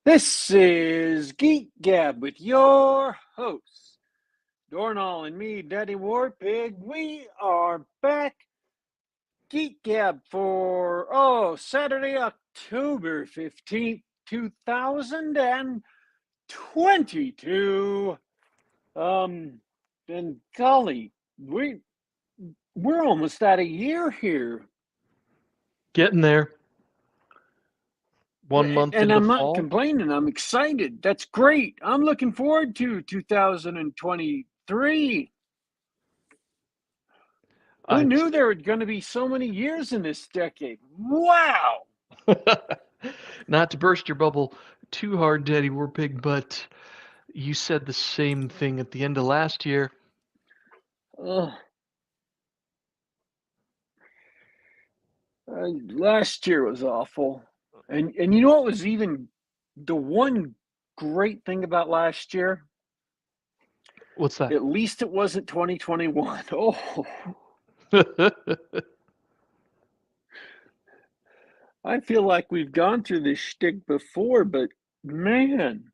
This is Geek Gab with your hosts, Dornall and me, Daddy Warpig. We are back. Geek Gab for, Saturday, October 15th, 2022. And golly, we're almost at a year here. Getting there. 1 month And into I'm not fall. complaining. I'm excited. That's great. I'm looking forward to 2023. Who I knew there were going to be so many years in this decade? Wow. not to burst your bubble too hard, Daddy Warpig, but you said the same thing at the end of last year. Uh, Last year was awful. And you know what was even the one great thing about last year? What's that? At least it wasn't 2021. Oh, I feel like we've gone through this shtick before, but man,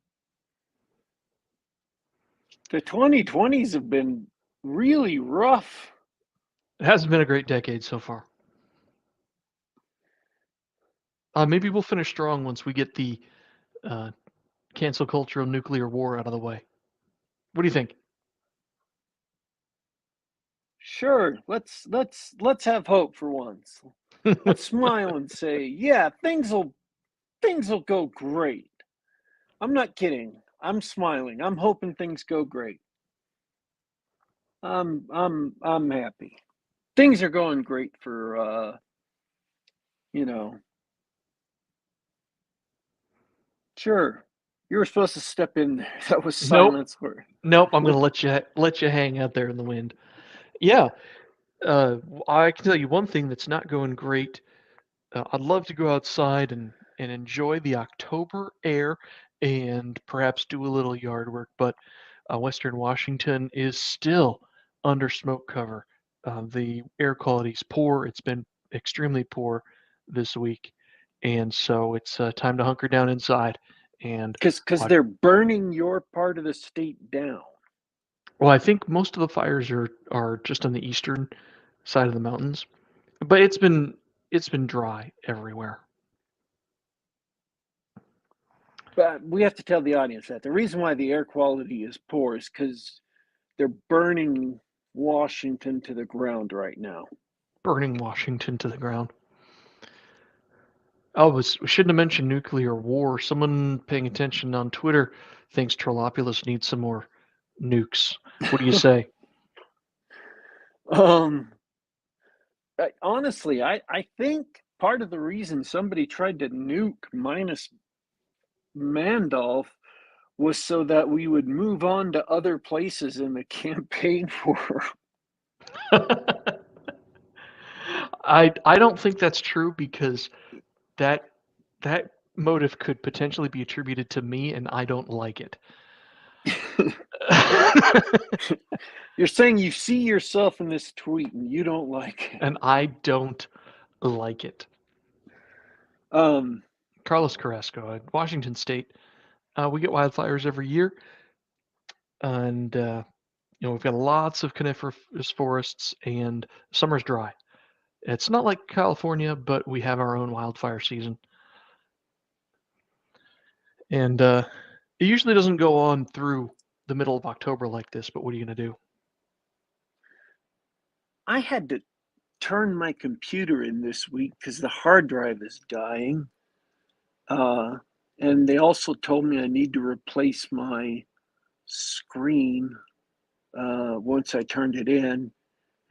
the 2020s have been really rough. It hasn't been a great decade so far. Maybe we'll finish strong once we get the uh, cancel culture of nuclear war out of the way. What do you think? Sure, let's have hope for once. Let's smile and say, yeah, things will go great. I'm not kidding. I'm smiling. I'm hoping things go great. I'm happy. Things are going great for you know. Sure. You were supposed to step in there. That was Nope. silence for Nope. I'm gonna let you hang out there in the wind. Yeah. Uh, I can tell you one thing that's not going great. I'd love to go outside and enjoy the October air and perhaps do a little yard work, but Western Washington is still under smoke cover. The air quality is poor. It's been extremely poor this week, and so it's time to hunker down inside and because watch. they're burning your part of the state down. Well, I think most of the fires are just on the eastern side of the mountains, but it's been dry everywhere. But we have to tell the audience that the reason why the air quality is poor is because they're burning Washington to the ground right now. Burning Washington to the ground. Oh, we shouldn't have mentioned nuclear war. Someone paying attention on Twitter thinks Trollopulus needs some more nukes. What do you say? um, honestly, I think part of the reason somebody tried to nuke minus Mandolph was so that we would move on to other places in the campaign for. I don't think that's true because that that motive could potentially be attributed to me, and I don't like it. You're saying you see yourself in this tweet and you don't like it. And I don't like it. Um, Carlos Carrasco, Washington State. We get wildfires every year, and we've got lots of coniferous forests, and summer's dry. It's not like California, but we have our own wildfire season, and it usually doesn't go on through the middle of October like this. But what are you gonna do? I had to turn my computer in this week because the hard drive is dying. Uh, and they also told me I need to replace my screen once I turned it in.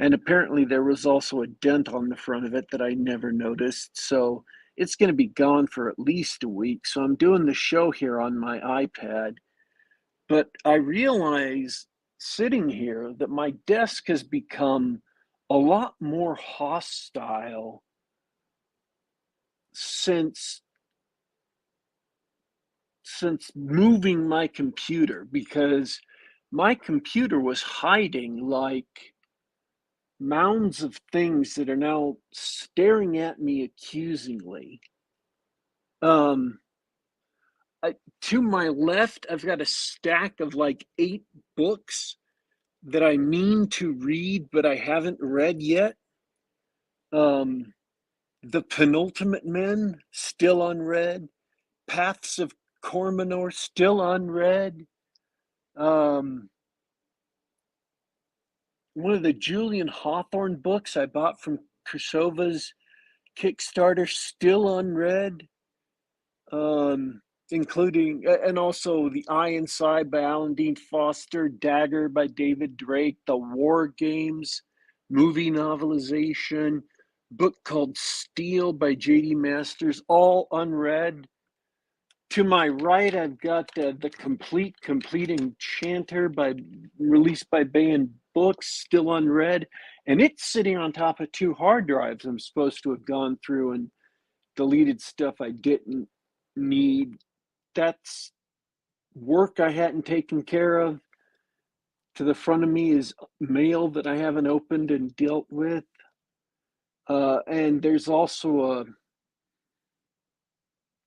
And apparently, there was also a dent on the front of it that I never noticed. So it's going to be gone for at least a week. So I'm doing the show here on my iPad. But I realize sitting here that my desk has become a lot more hostile since moving my computer because my computer was hiding like mounds of things that are now staring at me accusingly. Um, To my left, I've got a stack of like 8 books that I mean to read, but I haven't read yet. Um, The Penultimate Men, still unread. Paths of Cormanor, still unread. Um, one of the Julian Hawthorne books I bought from Kursova's Kickstarter, still unread. Um, Including, and also The Eye Inside by Alan Dean Foster, Dagger by David Drake, The War Games movie novelization, book called Steel by J.D. Masters, all unread. To my right, I've got the Complete Enchanter by released by Baen Books, still unread, and it's sitting on top of 2 hard drives. I'm supposed to have gone through and deleted stuff I didn't need. That's work I hadn't taken care of. To the front of me is mail that I haven't opened and dealt with. And there's also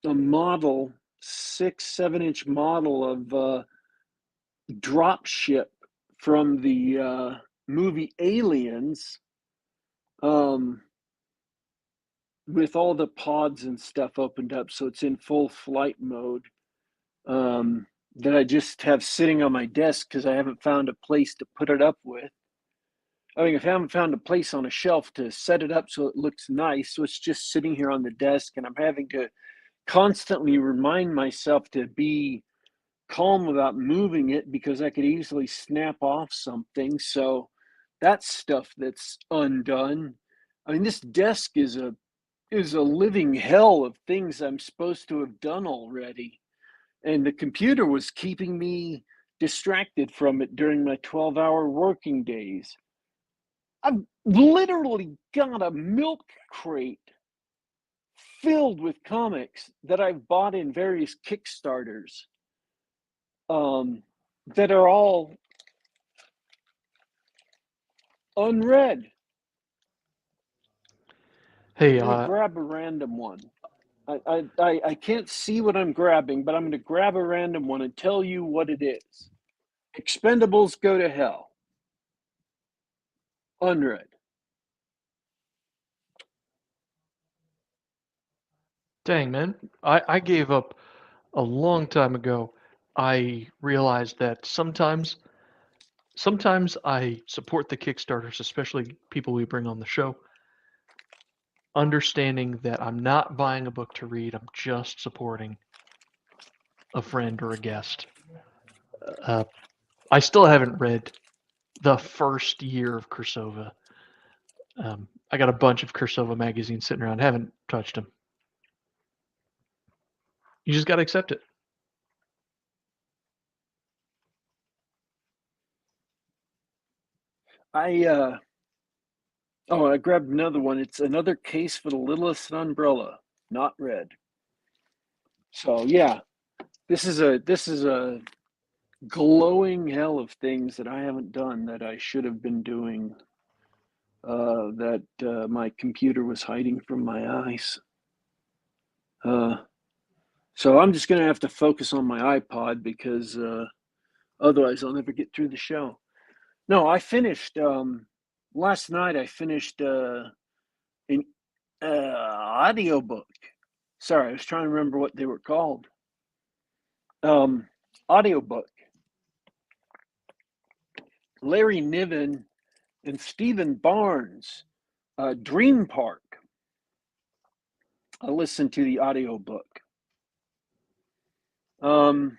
a model, 6, 7 inch model of drop ship from the movie Aliens, um, with all the pods and stuff opened up, so it's in full flight mode. That I just have sitting on my desk because I haven't found a place to put it up with. I mean, if I haven't found a place on a shelf to set it up so it looks nice, so it's just sitting here on the desk, and I'm having to constantly remind myself to be calm about moving it because I could easily snap off something. So that's stuff that's undone. I mean, this desk is a living hell of things I'm supposed to have done already. And the computer was keeping me distracted from it during my 12-hour working days. I've literally got a milk crate filled with comics that I've bought in various Kickstarters, that are all unread. Hey, I'm going to grab a random one. I can't see what I'm grabbing, but I'm going to grab a random one and tell you what it is. Expendables Go to Hell. Unread. dang, man. I gave up a long time ago. I realized that sometimes I support the Kickstarters, especially people we bring on the show, understanding that I'm not buying a book to read, I'm just supporting a friend or a guest. Uh, I still haven't read the first year of Kursova. I got a bunch of Kursova magazines sitting around, haven't touched them. You just got to accept it. I I grabbed another one. It's Another Case for the Littlest Umbrella, not read. So yeah, this is a glowing hell of things that I haven't done that I should have been doing. That my computer was hiding from my eyes. Uh, so I'm just gonna have to focus on my iPod because otherwise I'll never get through the show. No, I finished last night. I finished an audiobook. Sorry, I was trying to remember what they were called. Um, Audiobook. Larry Niven and Stephen Barnes, Dream Park. I listened to the audiobook. Um,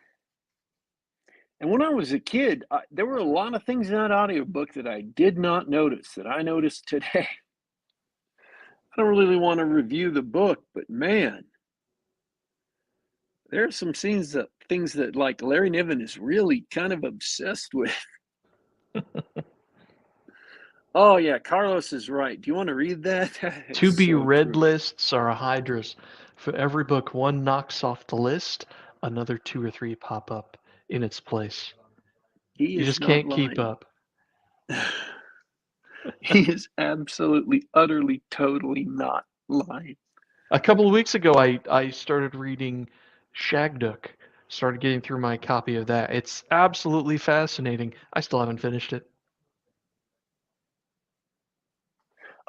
and when I was a kid, there were a lot of things in that audiobook that I did not notice that I noticed today. I don't really want to review the book, but man, there are some things that like Larry Niven is really kind of obsessed with. Oh yeah, Carlos is right. Do you want to read that? That is To be so read true. lists are a hydras. For every book one knocks off the list, another two or three pop up in its place. He You is just not can't keep lying. up. He is absolutely, utterly, totally not lying. A couple of weeks ago, I started reading Shagduk. started getting through my copy of that. It's absolutely fascinating. I still haven't finished it.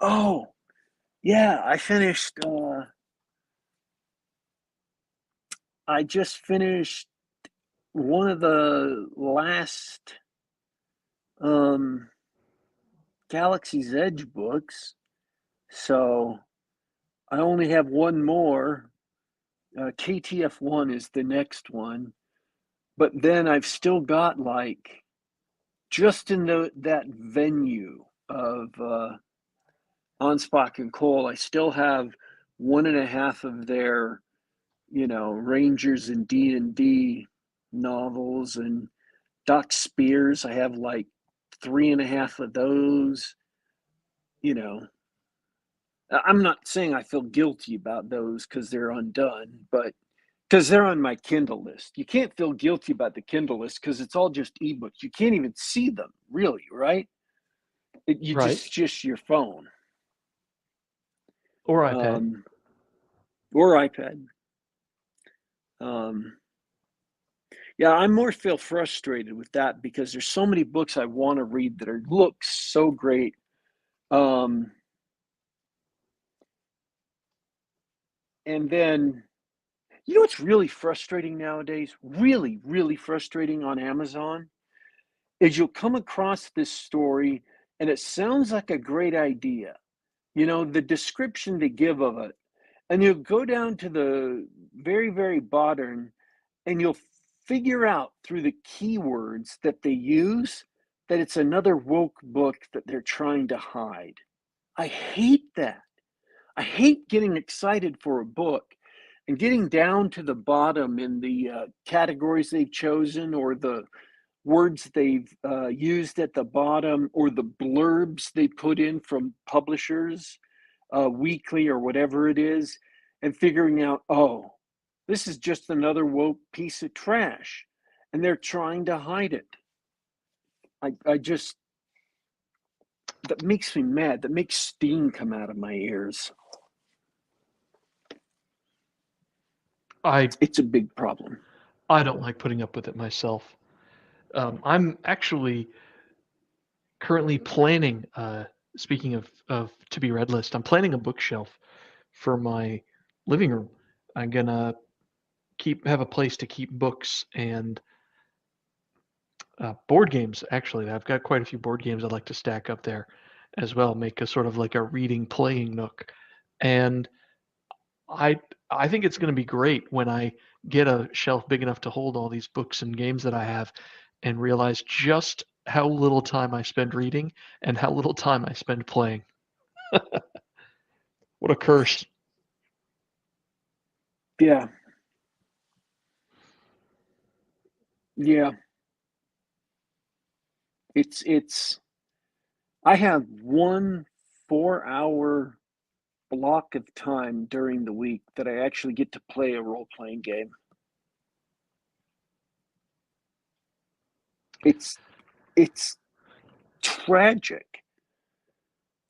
Oh, yeah, I just finished one of the last um Galaxy's Edge books. So I only have one more. KTF1 is the next one. But then I've still got like just in that venue of Onspach and Cole, I still have one and a half of their, Rangers and D&D novels, and Doc Spears. I have like three and a half of those. You know, I'm not saying I feel guilty about those because they're undone, but because they're on my Kindle list. You can't feel guilty about the Kindle list because it's all just ebooks. You can't even see them, really, right? You Right. just your phone Or iPad. um, or iPad. Um, yeah, I more feel frustrated with that because there's so many books I want to read that look so great. Um, and then what's really frustrating nowadays? Really, really frustrating on Amazon is you'll come across this story and it sounds like a great idea. The description they give of it, and you'll go down to the very, very bottom and you'll figure out through the keywords that they use that it's another woke book that they're trying to hide. I hate that. I hate getting excited for a book and getting down to the bottom in the categories they've chosen or the words they've used at the bottom or the blurbs they put in from publishers weekly or whatever it is, and figuring out, oh, this is just another woke piece of trash and they're trying to hide it. I just, that makes me mad. That makes steam come out of my ears. I It's a big problem. I don't like putting up with it myself. I'm actually currently planning. Speaking of to be read list, I'm planning a bookshelf for my living room. I'm gonna have a place to keep books and board games. Actually, I've got quite a few board games I'd like to stack up there as well. Make a sort of like a reading playing nook, and I I think it's going to be great when I get a shelf big enough to hold all these books and games that I have, and realize just how little time I spend reading and how little time I spend playing. What a curse! Yeah, yeah. It's. I have one 4 hour block of time during the week that I actually get to play a role playing game. It's it's tragic.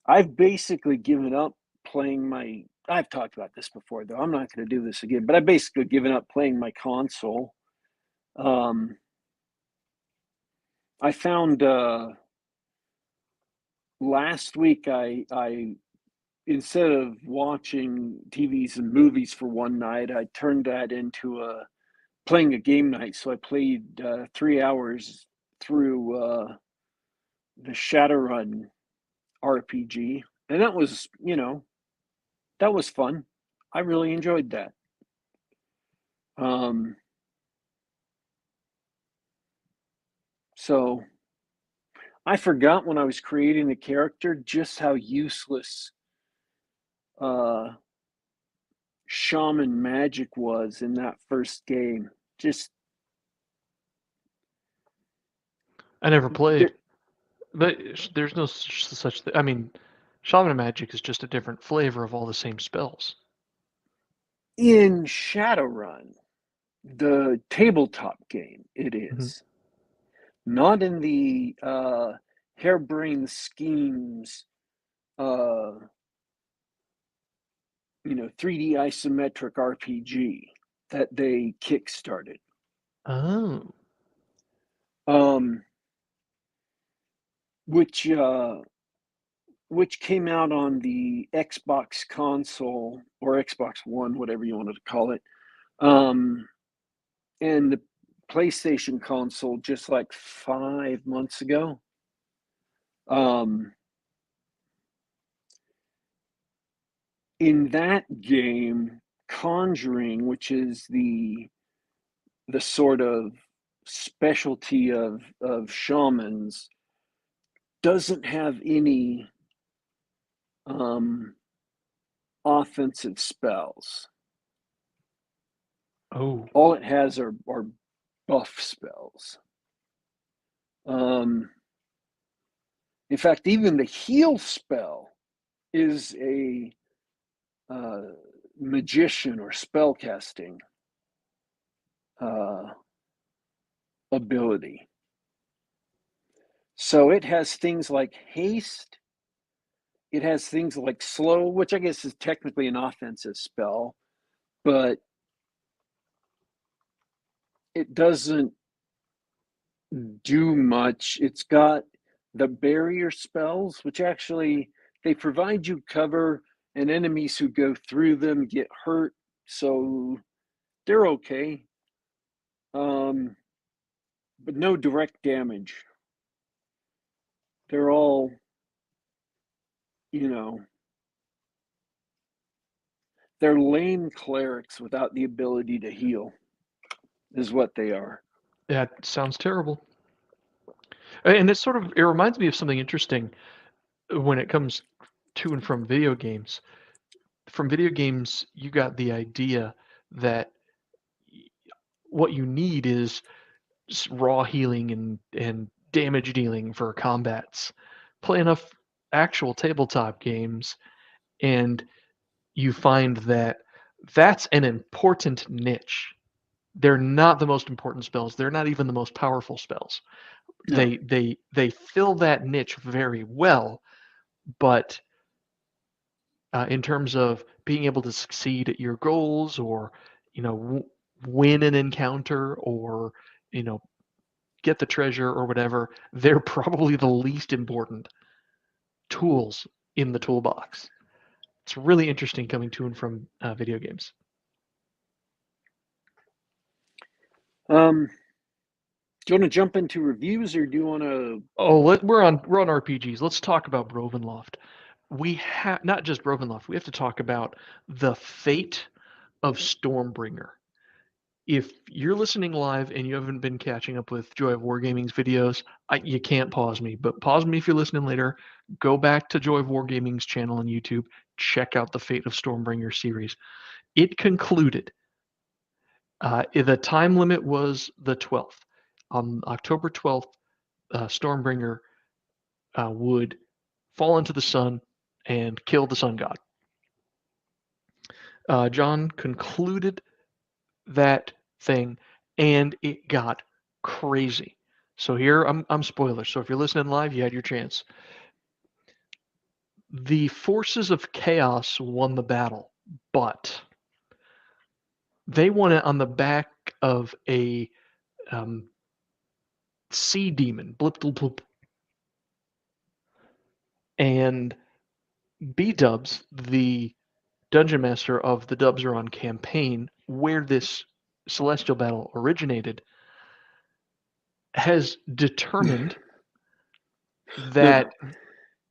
I've basically given up playing my. I've talked about this before, though. I'm not going to do this again. But I've basically given up playing my console. Um, I found last week I instead of watching TVs and movies for one night, I turned that into playing a game night. So I played 3 hours through the Shadowrun RPG, and that was fun. I really enjoyed that. Um, so I forgot when I was creating the character just how useless uh, shaman magic was in that first game. Just I never there, played, but there's no such thing. I mean, shaman magic is just a different flavor of all the same spells. in Shadowrun, the tabletop game, it Hmm. is not in the harebrained schemes, uh, 3D isometric RPG that they kickstarted. Oh. um, which came out on the Xbox console or Xbox One, whatever you wanted to call it, and the PlayStation console just like 5 months ago. In that game, Conjuring, which is the sort of specialty of shamans, doesn't have any um, offensive spells. Oh. All it has are buff spells. Um, in fact, even the heal spell is a uh, magician or spellcasting uh, ability. So it has things like haste. It has things like slow, which I guess is technically an offensive spell, but it doesn't do much. It's got the barrier spells, which actually they provide you cover, and enemies who go through them get hurt, so they're okay. But no direct damage. They're all, you know, they're lame clerics without the ability to heal, is what they are. That sounds terrible. And it reminds me of something interesting when it comes to and from video games. From video games, you got the idea that what you need is raw healing and damage dealing for combats. Play enough actual tabletop games, and you find that that's an important niche. They're not the most important spells. They're not even the most powerful spells. No. They fill that niche very well, but in terms of being able to succeed at your goals, or win an encounter, or you know get the treasure or whatever, they're probably the least important tools in the toolbox. It's really interesting coming to and from video games. Um, do you want to jump into reviews, or do you want to? Oh, we're on RPGs. Let's talk about Brovenloft. We have not just Brovenloft. We have to talk about the fate of Stormbringer. If you're listening live and you haven't been catching up with Joy of Wargaming's videos, you can't pause me, but pause me if you're listening later. Go back to Joy of Wargaming's channel on YouTube. Check out the Fate of Stormbringer series. It concluded. The time limit was the 12th. On October 12th, Stormbringer would fall into the sun and kill the sun god. John concluded that thing, and it got crazy. So here I'm spoilers. So if you're listening live, you had your chance. The forces of chaos won the battle, but they won it on the back of a sea demon, blip blip blip, and B Dubs, the dungeon master of the Dubs-Are-On campaign, where this celestial battle originated, has determined No, that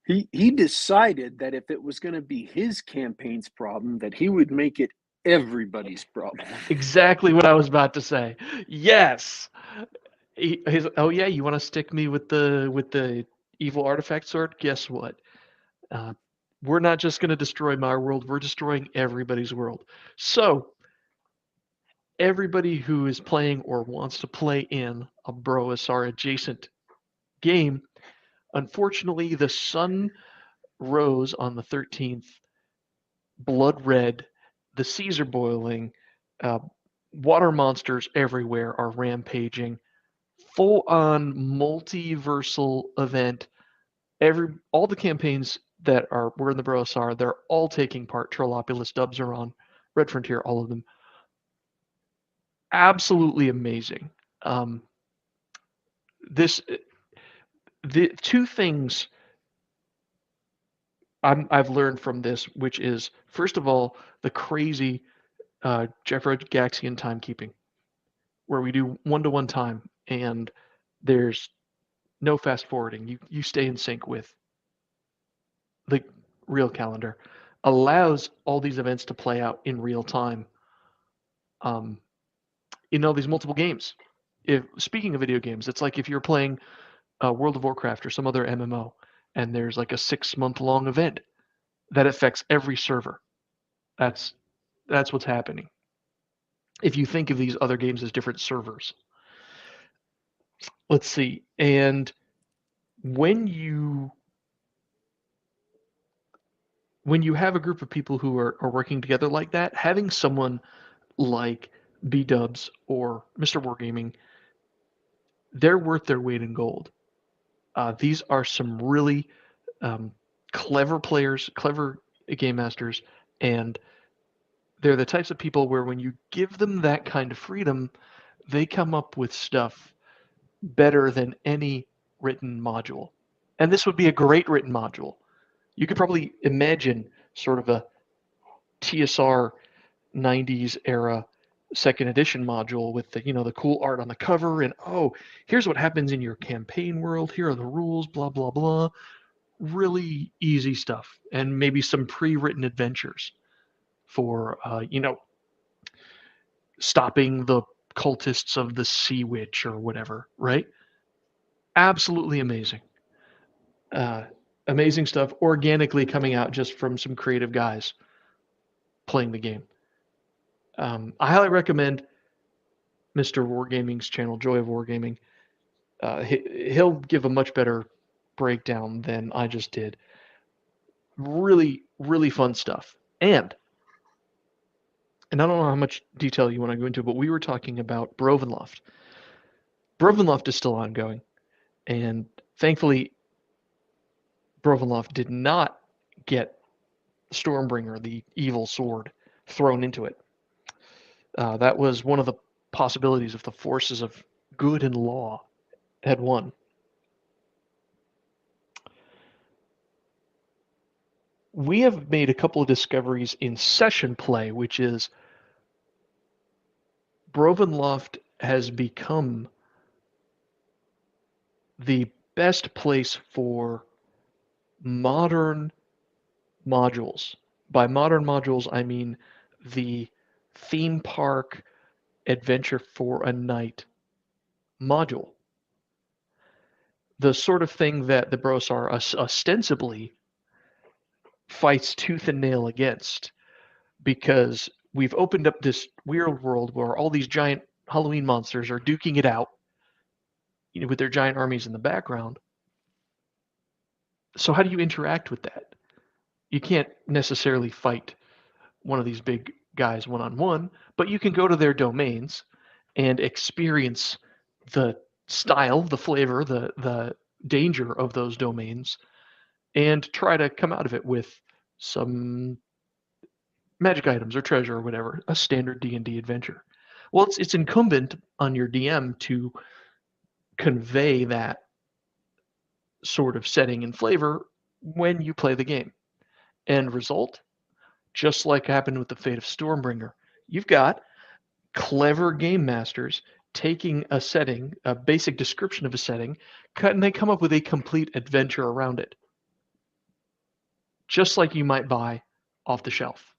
he decided that if it was going to be his campaign's problem, that he would make it everybody's problem. exactly what I was about to say. Yes. Oh yeah, you want to stick me with the evil artifact sword? Guess what? Uh, we're not just going to destroy my world. We're destroying everybody's world. So everybody who is playing or wants to play in a Broasar adjacent game, unfortunately, the sun rose on the 13th, blood red. The seas are boiling. Uh, water monsters everywhere are rampaging. Full on multiversal event. All the campaigns that were in the Brosar, they're all taking part. Trollopulus, Dubs-Are-On, Red Frontier, all of them. Absolutely amazing. Um, this the two things I've learned from this, which is first of all the crazy Jeffro-Gaxian timekeeping, where we do one-to-one time and there's no fast forwarding. You stay in sync with the real calendar, allows all these events to play out in real time um, in all these multiple games. If speaking of video games, it's like if you're playing World of Warcraft or some other MMO, and there's like a 6-month long event that affects every server. That's that's what's happening. If you think of these other games as different servers, let's see. And when you when you have a group of people who are working together like that, having someone like B Dubs or Mr. Wargaming, they're worth their weight in gold. These are some really um, clever players, clever game masters, and they're the types of people where when you give them that kind of freedom, they come up with stuff better than any written module. And this would be a great written module. You could probably imagine sort of a TSR 90s era second edition module with the cool art on the cover and here's what happens in your campaign world, here are the rules, blah blah blah. Really easy stuff, and maybe some pre-written adventures for stopping the cultists of the Sea Witch or whatever, right? Absolutely amazing. Uh, Amazing stuff organically coming out just from some creative guys playing the game. I highly recommend Mr. Wargaming's channel, Joy of Wargaming. He'll give a much better breakdown than I just did. Really, really fun stuff. And I don't know how much detail you want to go into, but we were talking about Brovenloft. Brovenloft is still ongoing, and thankfully, Brovenloft did not get Stormbringer, the evil sword, thrown into it. That was one of the possibilities if the forces of good and law had won. We have made a couple of discoveries in session play, which is Brovenloft has become the best place for modern modules. By modern modules, I mean the theme park adventure for a night module. The sort of thing that the Brosar ostensibly fights tooth and nail against, because we've opened up this weird world where all these giant Halloween monsters are duking it out, with their giant armies in the background. So how do you interact with that? You can't necessarily fight one of these big guys one-on-one, but you can go to their domains and experience the style, the flavor, the danger of those domains, and try to come out of it with some magic items or treasure or whatever, a standard D&D adventure. Well, it's incumbent on your DM to convey that sort of setting and flavor when you play the game. End result, just like happened with the Fate of Stormbringer, you've got clever game masters taking a setting, a basic description of a setting, and they come up with a complete adventure around it, just like you might buy off the shelf.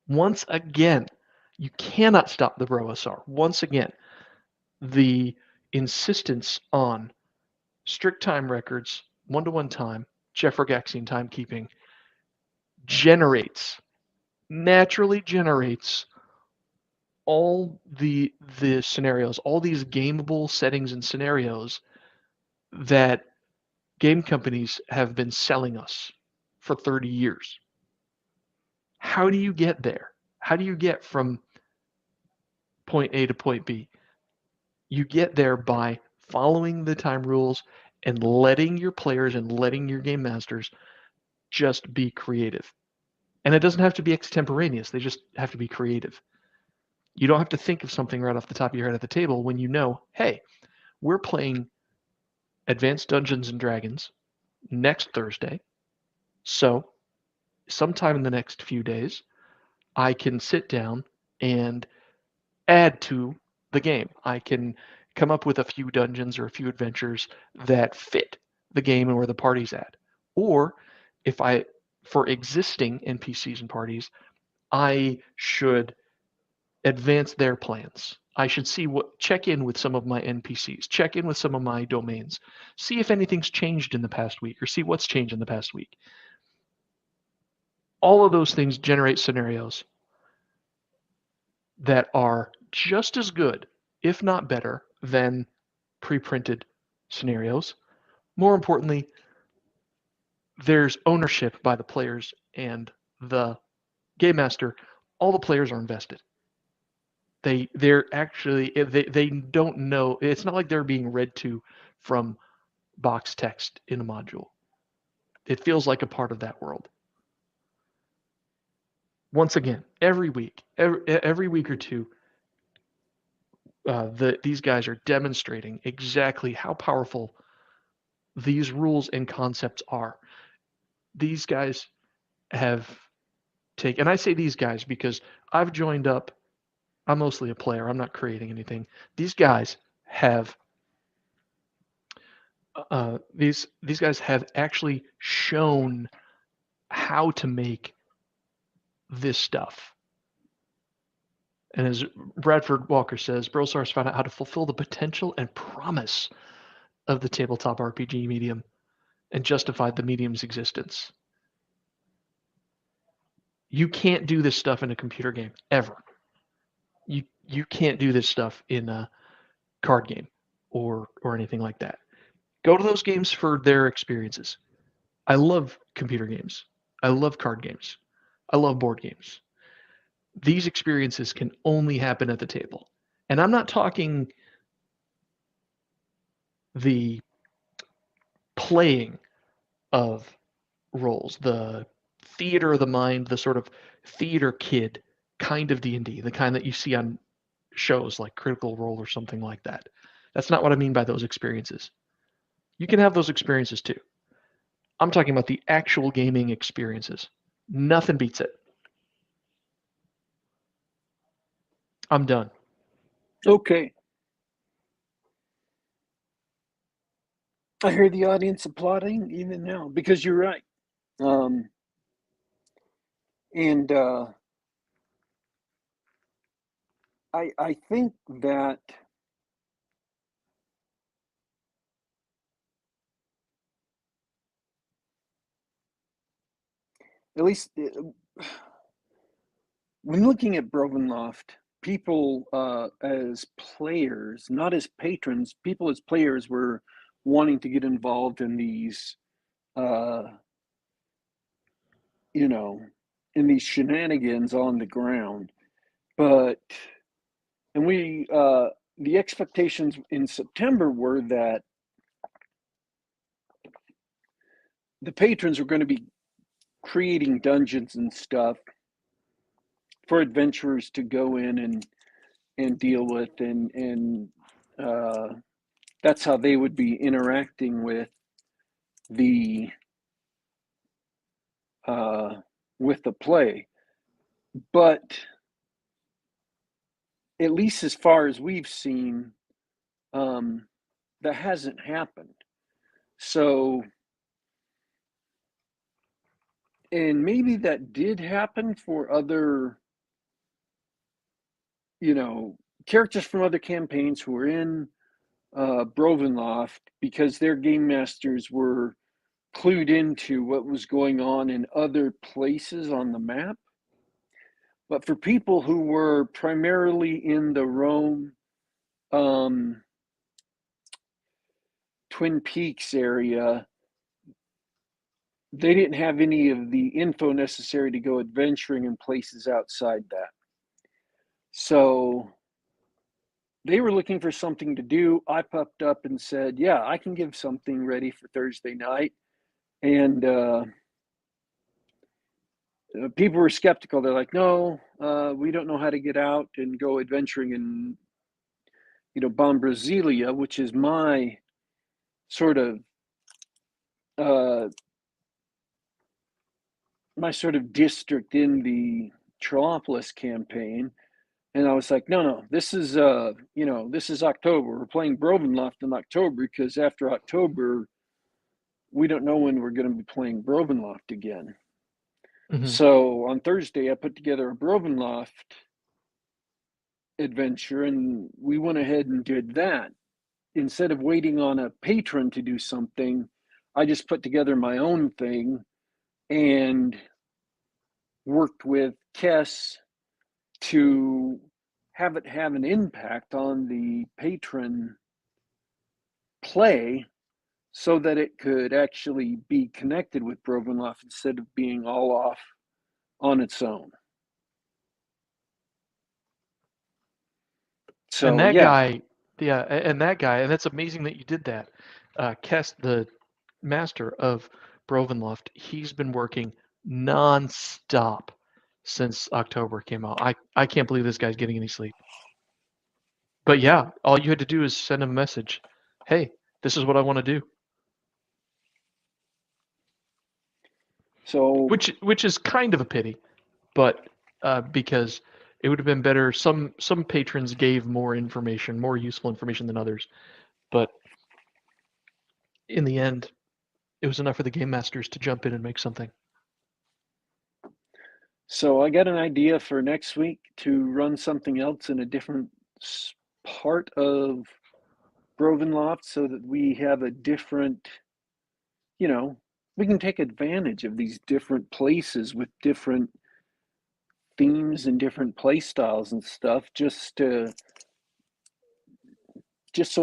Once again, you cannot stop the BroSR. Once again, the insistence on strict time records, one-to-one time, Jeffro-Gaxian timekeeping naturally generates all the scenarios, all these gameable settings and scenarios that game companies have been selling us for 30 years. How do you get there? How do you get from point A to point B? You get there by following the time rules and letting your players and letting your game masters just be creative. And it doesn't have to be extemporaneous. They just have to be creative. You don't have to think of something right off the top of your head at the table when you know, hey, we're playing Advanced Dungeons and Dragons next Thursday. So, sometime in the next few days, I can sit down and add to the game. I can come up with a few dungeons or a few adventures that fit the game and where the party's at. Or if I, for existing NPCs and parties, I should advance their plans. I should check in with some of my NPCs, check in with some of my domains, see if anything's changed in the past week or see what's changed in the past week. All of those things generate scenarios that are just as good, if not better, than pre-printed scenarios. More importantly, there's ownership by the players and the game master. All the players are invested. They don't know. It's not like they're being read to from box text in a module. It feels like a part of that world. Once again, every week or two, these guys are demonstrating exactly how powerful these rules and concepts are. These guys have taken, and I say these guys because I've joined up. I'm mostly a player. I'm not creating anything. These guys have these guys have actually shown how to make this stuff. And as Bradford Walker says, Brosars found out how to fulfill the potential and promise of the tabletop RPG medium and justified the medium's existence. You can't do this stuff in a computer game ever. You can't do this stuff in a card game or anything like that. Go to those games for their experiences. I love computer games. I love card games. I love board games. These experiences can only happen at the table. And I'm not talking the playing of roles, the theater of the mind, the sort of theater kid kind of D&D, the kind that you see on shows like Critical Role or something like that. That's not what I mean by those experiences. You can have those experiences too. I'm talking about the actual gaming experiences. Nothing beats it. I'm done. Okay. I hear the audience applauding even now because you're right. And I think that at least when looking at Brovenloft, people as players, not as patrons, people as players were wanting to get involved in these, you know, in these shenanigans on the ground. But, and the expectations in September were that the patrons were going to be creating dungeons and stuff for adventurers to go in and deal with, and that's how they would be interacting the with the play. But at least as far as we've seen, that hasn't happened. So, and maybe that did happen for other, characters from other campaigns who were in Brovenloft because their game masters were clued into what was going on in other places on the map. But for people who were primarily in the Rome, Twin Peaks area, they didn't have any of the info necessary to go adventuring in places outside that. So they were looking for something to do. I popped up and said, yeah, I can give something ready for Thursday night. And people were skeptical. They're like, no, we don't know how to get out and go adventuring in, Bombrasilia, which is my sort of uh, district in the Trollopolis campaign. And I was like, no, this is this is October. We're playing Brovenloft in October because after October, we don't know when we're going to be playing Brovenloft again. Mm-hmm. So on Thursday, I put together a Brovenloft adventure, and we went ahead and did that. Instead of waiting on a patron to do something, I just put together my own thing and worked with Kess to have it have an impact on the patron play so that it could actually be connected with Brovenloft instead of being all off on its own. So And that yeah, guy, and that's amazing that you did that. Kest, the master of Brovenloft, he's been working non-stop since October came out. I can't believe this guy's getting any sleep. But yeah, all you had to do is send him a message. Hey, this is what I want to do. so Which is kind of a pity, but because it would have been better. Some patrons gave more information, more useful information than others, but in the end, it was enough for the game masters to jump in and make something. so I got an idea for next week to run something else in a different part of Brovenloft so that we have a different, we can take advantage of these different places with different themes and different play styles and stuff, just so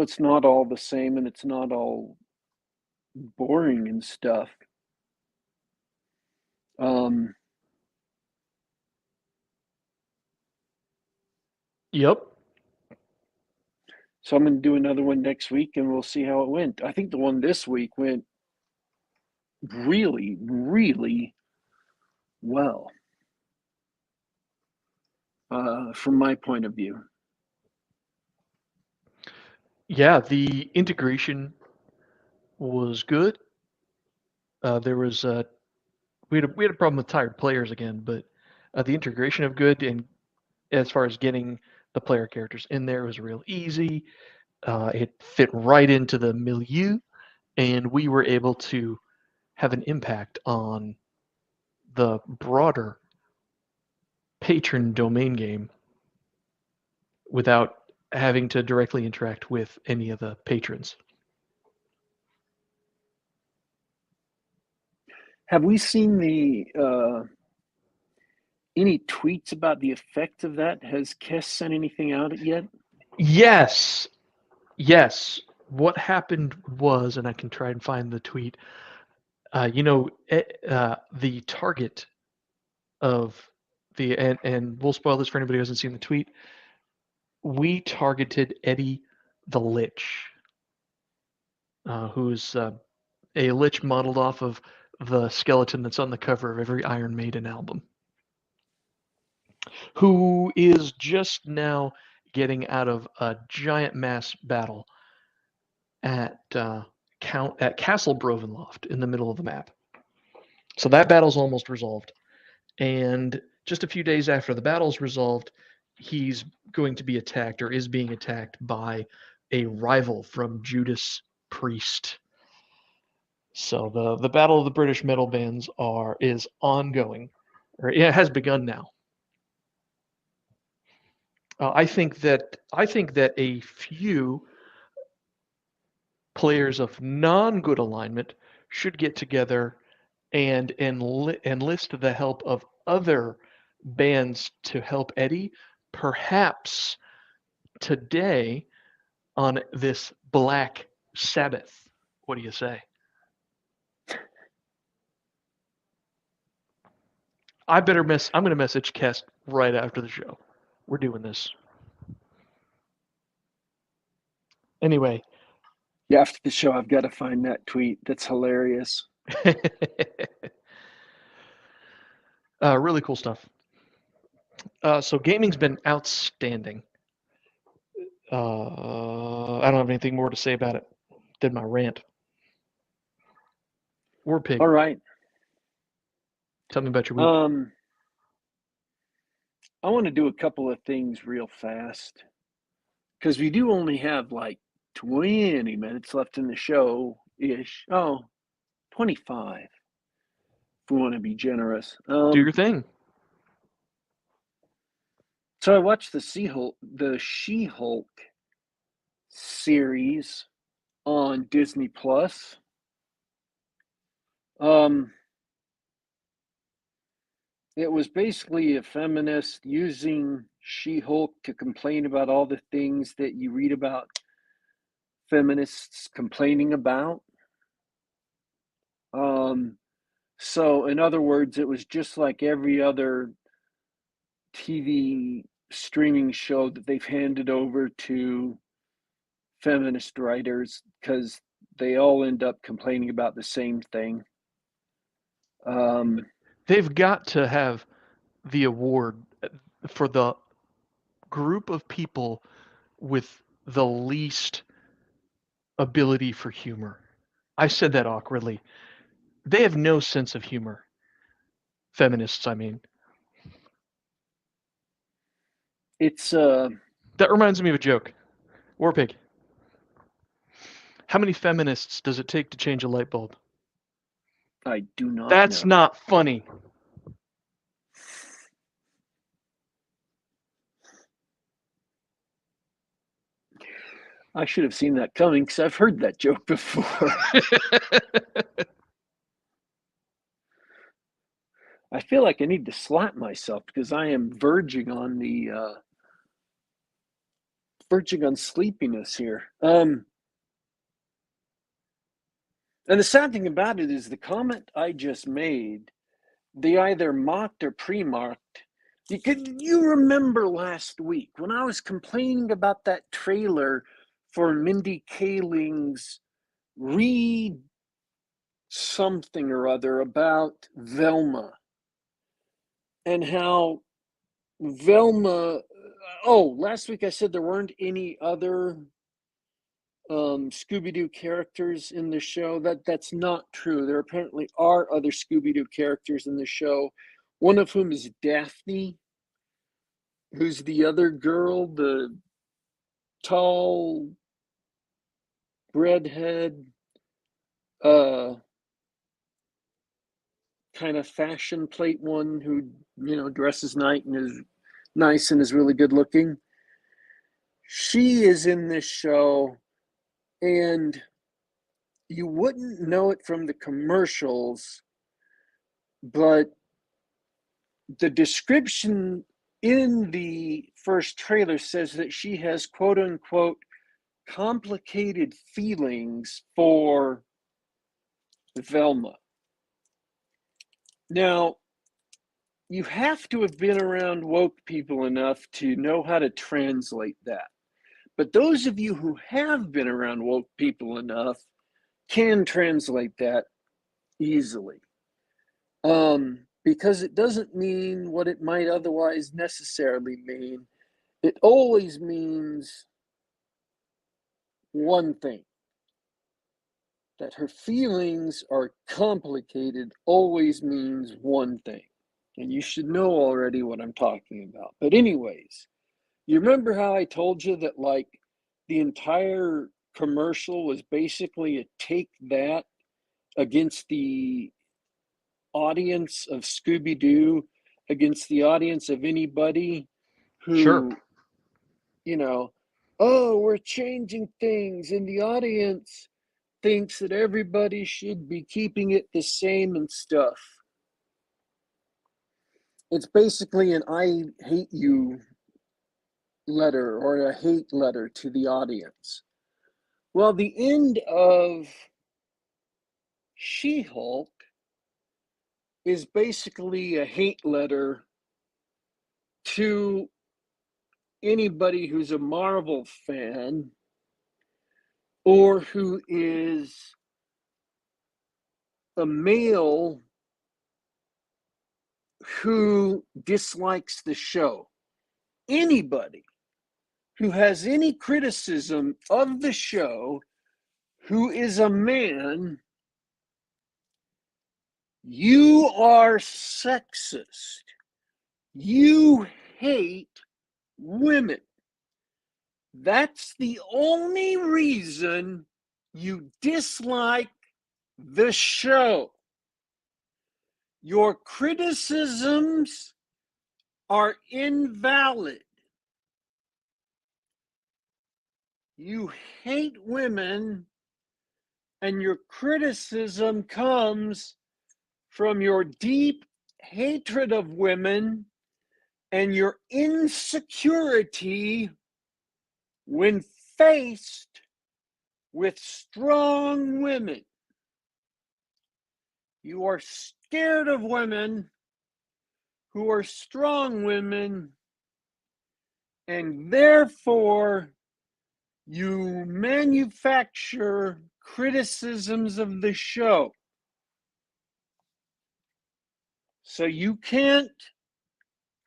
it's not all the same and it's not all boring and stuff. Um, Yep. so I'm going to do another one next week and we'll see how it went. I think the one this week went really, really well, from my point of view. Yeah, the integration was good. There was we had a problem with tired players again, but the integration of good, and as far as getting the player characters in there, was real easy. It fit right into the milieu, and we were able to have an impact on the broader patron domain game without having to directly interact with any of the patrons. Have we seen the any tweets about the effect of that? Has Kess sent anything out yet? Yes, yes. What happened was, and I can try and find the tweet. The target of and we'll spoil this for anybody who hasn't seen the tweet. We targeted Eddie the Lich, who's a lich modeled off of the skeleton that's on the cover of every Iron Maiden album, who is just now getting out of a giant mass battle at at Castle Brovenloft in the middle of the map. So that battle's almost resolved, and just a few days after the battle's resolved, he's going to be attacked, or is being attacked, by a rival from Judas Priest. So the battle of the British metal bands is ongoing, or it has begun now. I think that a few players of non-good alignment should get together and enlist the help of other bands to help Eddie, perhaps today on this Black Sabbath. What do you say? I'm going to message Kest right after the show. We're doing this. Anyway. Yeah, after the show, I've got to find that tweet. That's hilarious. Really cool stuff. So gaming's been outstanding. I don't have anything more to say about it. Did my rant. War Pig, All right. tell me about your week. I want to do a couple of things real fast because we do only have like 20 minutes left in the show ish. Oh, 25 if we want to be generous. Do your thing. So I watched the She-Hulk series on Disney Plus. It was basically a feminist using She-Hulk to complain about all the things that you read about feminists complaining about. So in other words, it was just like every other TV streaming show that they've handed over to feminist writers because they all end up complaining about the same thing. They've got to have the award for the group of people with the least ability for humor. I said that awkwardly. They have no sense of humor. Feminists, I mean. It's That reminds me of a joke. Warpig. How many feminists does it take to change a light bulb? I do not That's know. not funny. I should have seen that coming because I've heard that joke before. I feel like I need to slap myself because I am verging on sleepiness here. And the sad thing about it is the comment I just made, they either mocked or pre-marked. You remember last week when I was complaining about that trailer for Mindy Kaling's read something or other about Velma and how Velma. Oh, last week I said there weren't any other Scooby-Doo characters in the show. That's not true. There apparently are other Scooby-Doo characters in the show. One of whom is Daphne, who's the other girl, the tall redhead, uh, kind of fashion plate one who dresses nice and is really good looking. She is in this show, and you wouldn't know it from the commercials, but the description in the first trailer says that she has quote unquote complicated feelings for Velma. Now, you have to have been around woke people enough to know how to translate that. But those of you who have been around woke people enough can translate that easily. Because it doesn't mean what it might otherwise necessarily mean. It always means one thing, that her feelings are complicated always means one thing. And you should know already what I'm talking about. But, anyways, you remember how I told you that, like, the entire commercial was basically a take that against the audience of Scooby-Doo, against the audience of anybody Sure. who, oh, we're changing things, and the audience thinks that everybody should be keeping it the same and stuff. It's basically an I hate you letter or a hate letter to the audience. Well, the end of She-Hulk is basically a hate letter to anybody who's a Marvel fan or who is a male who dislikes the show, anybody who has any criticism of the show who is a man, you are sexist. You hate women. That's the only reason you dislike the show. Your criticisms are invalid. You hate women, and your criticism comes from your deep hatred of women and your insecurity when faced with strong women. You are scared of women who are strong women, and therefore you manufacture criticisms of the show. So you can't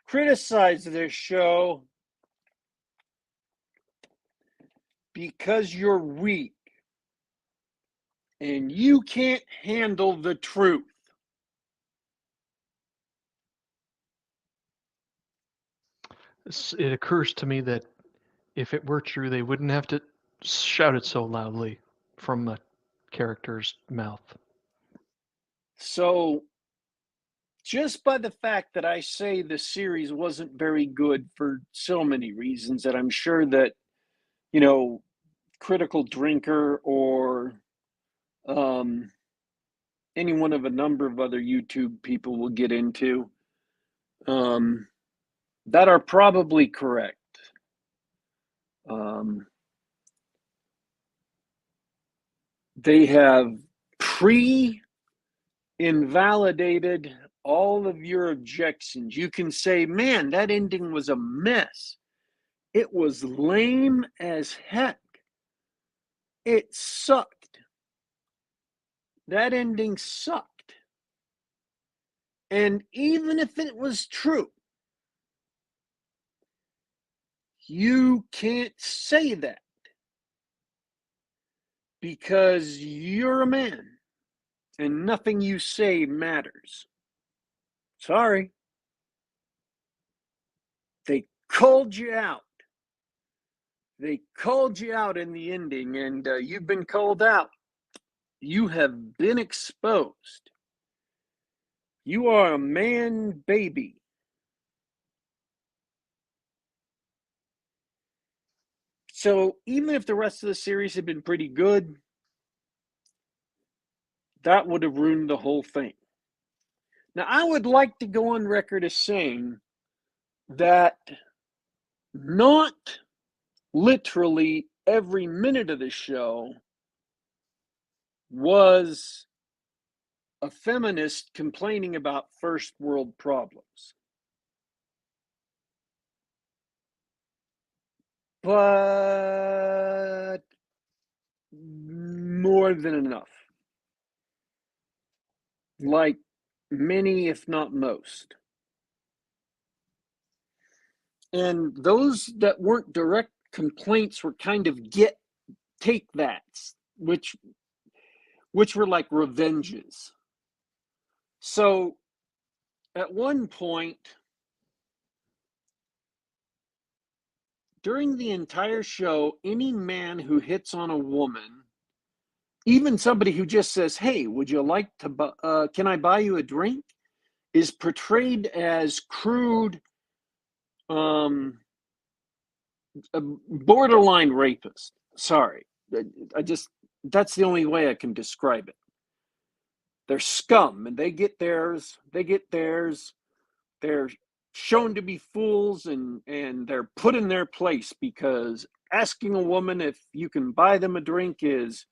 criticize this show because you're weak and you can't handle the truth. It occurs to me that if it were true, they wouldn't have to shout it so loudly from a character's mouth. So just by the fact that I say the series wasn't very good for so many reasons that I'm sure that, Critical Drinker or any one of a number of other YouTube people will get into, that are probably correct. They have invalidated all of your objections. You can say, man, that ending was a mess. It was lame as heck. It sucked. That ending sucked. And even if it was true, you can't say that because you're a man and nothing you say matters. Sorry. They called you out. They called you out in the ending, and you've been called out. You have been exposed. You are a man baby. So even if the rest of the series had been pretty good, that would have ruined the whole thing. Now, I would like to go on record as saying that not literally every minute of the show was a feminist complaining about first world problems. But more than enough. Like many, if not most. And those that weren't direct complaints were kind of take that's, which were like revenges. So at one point, during the entire show, any man who hits on a woman, even somebody who just says, "Hey, would you like to? Can I buy you a drink?" is portrayed as crude, a borderline rapist. Sorry, that's the only way I can describe it. They're scum, and they get theirs. They're shown to be fools, and they're put in their place because asking a woman if you can buy them a drink is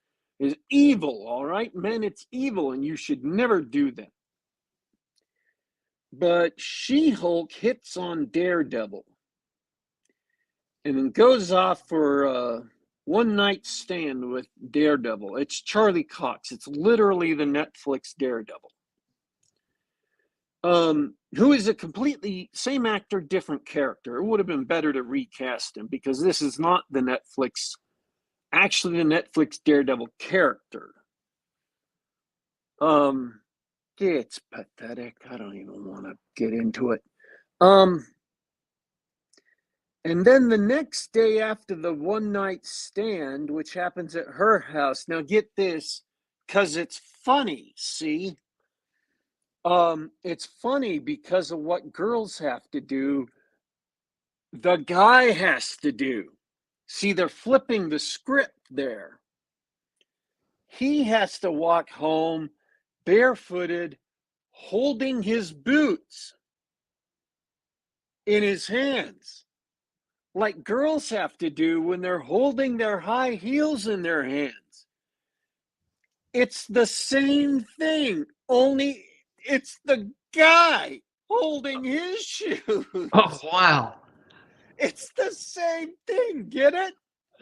evil. All right, men, it's evil, and you should never do that. But She-Hulk hits on Daredevil and then goes off for a one-night stand with Daredevil. It's Charlie Cox. It's literally the Netflix Daredevil. who is a completely same actor, different character. It would have been better to recast him because this is not the Netflix Daredevil character. It's pathetic. I don't even want to get into it. And then the next day after the one night stand, which happens at her house. Now get this, because it's funny, see? It's funny because of what girls have to do, the guy has to do. See, they're flipping the script there. He has to walk home barefooted, holding his boots in his hands, like girls have to do when they're holding their high heels in their hands. It's the same thing, only it's the guy holding his shoes. Oh, wow. It's the same thing, get it?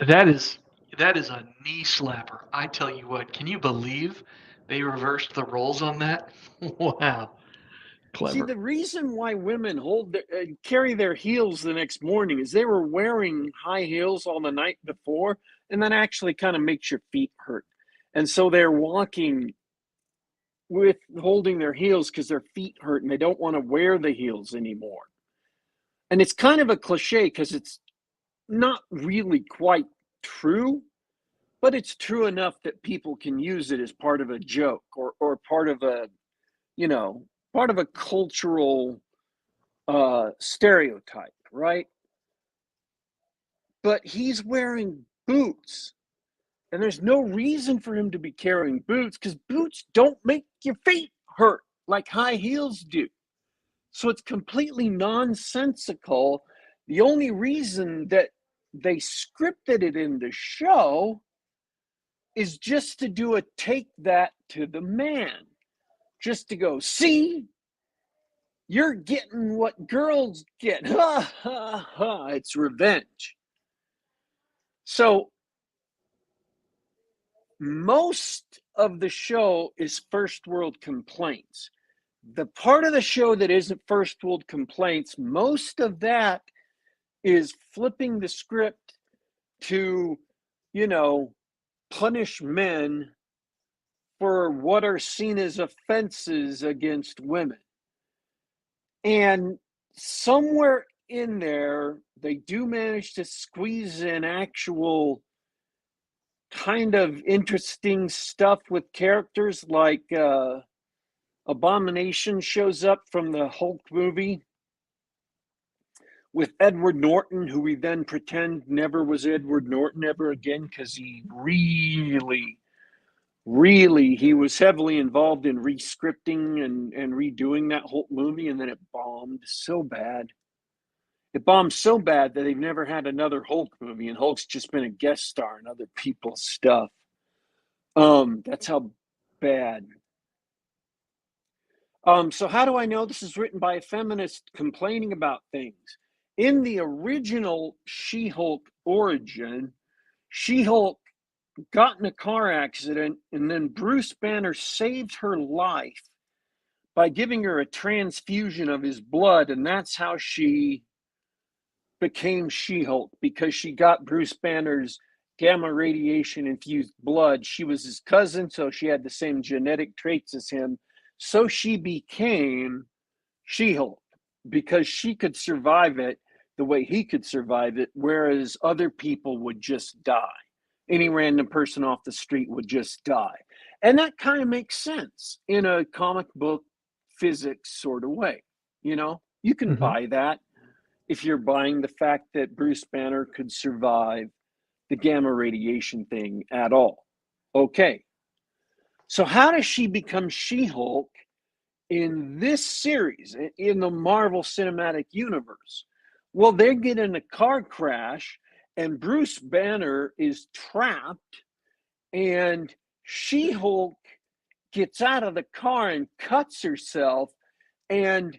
That is a knee slapper. I tell you what, can you believe they reversed the roles on that? Wow. See, Clever. the reason why women carry their heels the next morning is they were wearing high heels all the night before, and that actually kind of makes your feet hurt. And so they're walking with holding their heels because their feet hurt and they don't want to wear the heels anymore. And it's kind of a cliche because it's not really quite true, but it's true enough that people can use it as part of a joke or part of a, part of a cultural stereotype, right? But he's wearing boots, and there's no reason for him to be carrying boots because boots don't make your feet hurt like high heels do. So it's completely nonsensical. The only reason that they scripted it in the show is just to do a take that to the man, just to go, see, you're getting what girls get. Ha ha ha. It's revenge. So most of the show is first world complaints. The part of the show that isn't first world complaints, most of that is flipping the script to, punish men for what are seen as offenses against women. And somewhere in there, they do manage to squeeze in actual kind of interesting stuff with characters like Abomination shows up from the Hulk movie with Edward Norton, who we then pretend never was Edward Norton ever again because he really, he was heavily involved in rescripting and redoing that whole movie, and then it bombed so bad. It bombed so bad that they've never had another Hulk movie, and Hulk's just been a guest star in other people's stuff. That's how bad. So how do I know this is written by a feminist complaining about things? In the original She-Hulk origin, She-Hulk got in a car accident, and then Bruce Banner saved her life by giving her a transfusion of his blood, and that's how she became She-Hulk, because she got Bruce Banner's gamma radiation infused blood. She was his cousin, so she had the same genetic traits as him. So she became She-Hulk because she could survive it the way he could survive it, whereas other people would just die. Any random person off the street would just die. And that kind of makes sense in a comic book physics sort of way. You can buy that if you're buying the fact that Bruce Banner could survive the gamma radiation thing at all. Okay. So how does she become She-Hulk in this series, in the Marvel Cinematic Universe? Well, they get in a car crash and Bruce Banner is trapped, and She-Hulk gets out of the car and cuts herself, and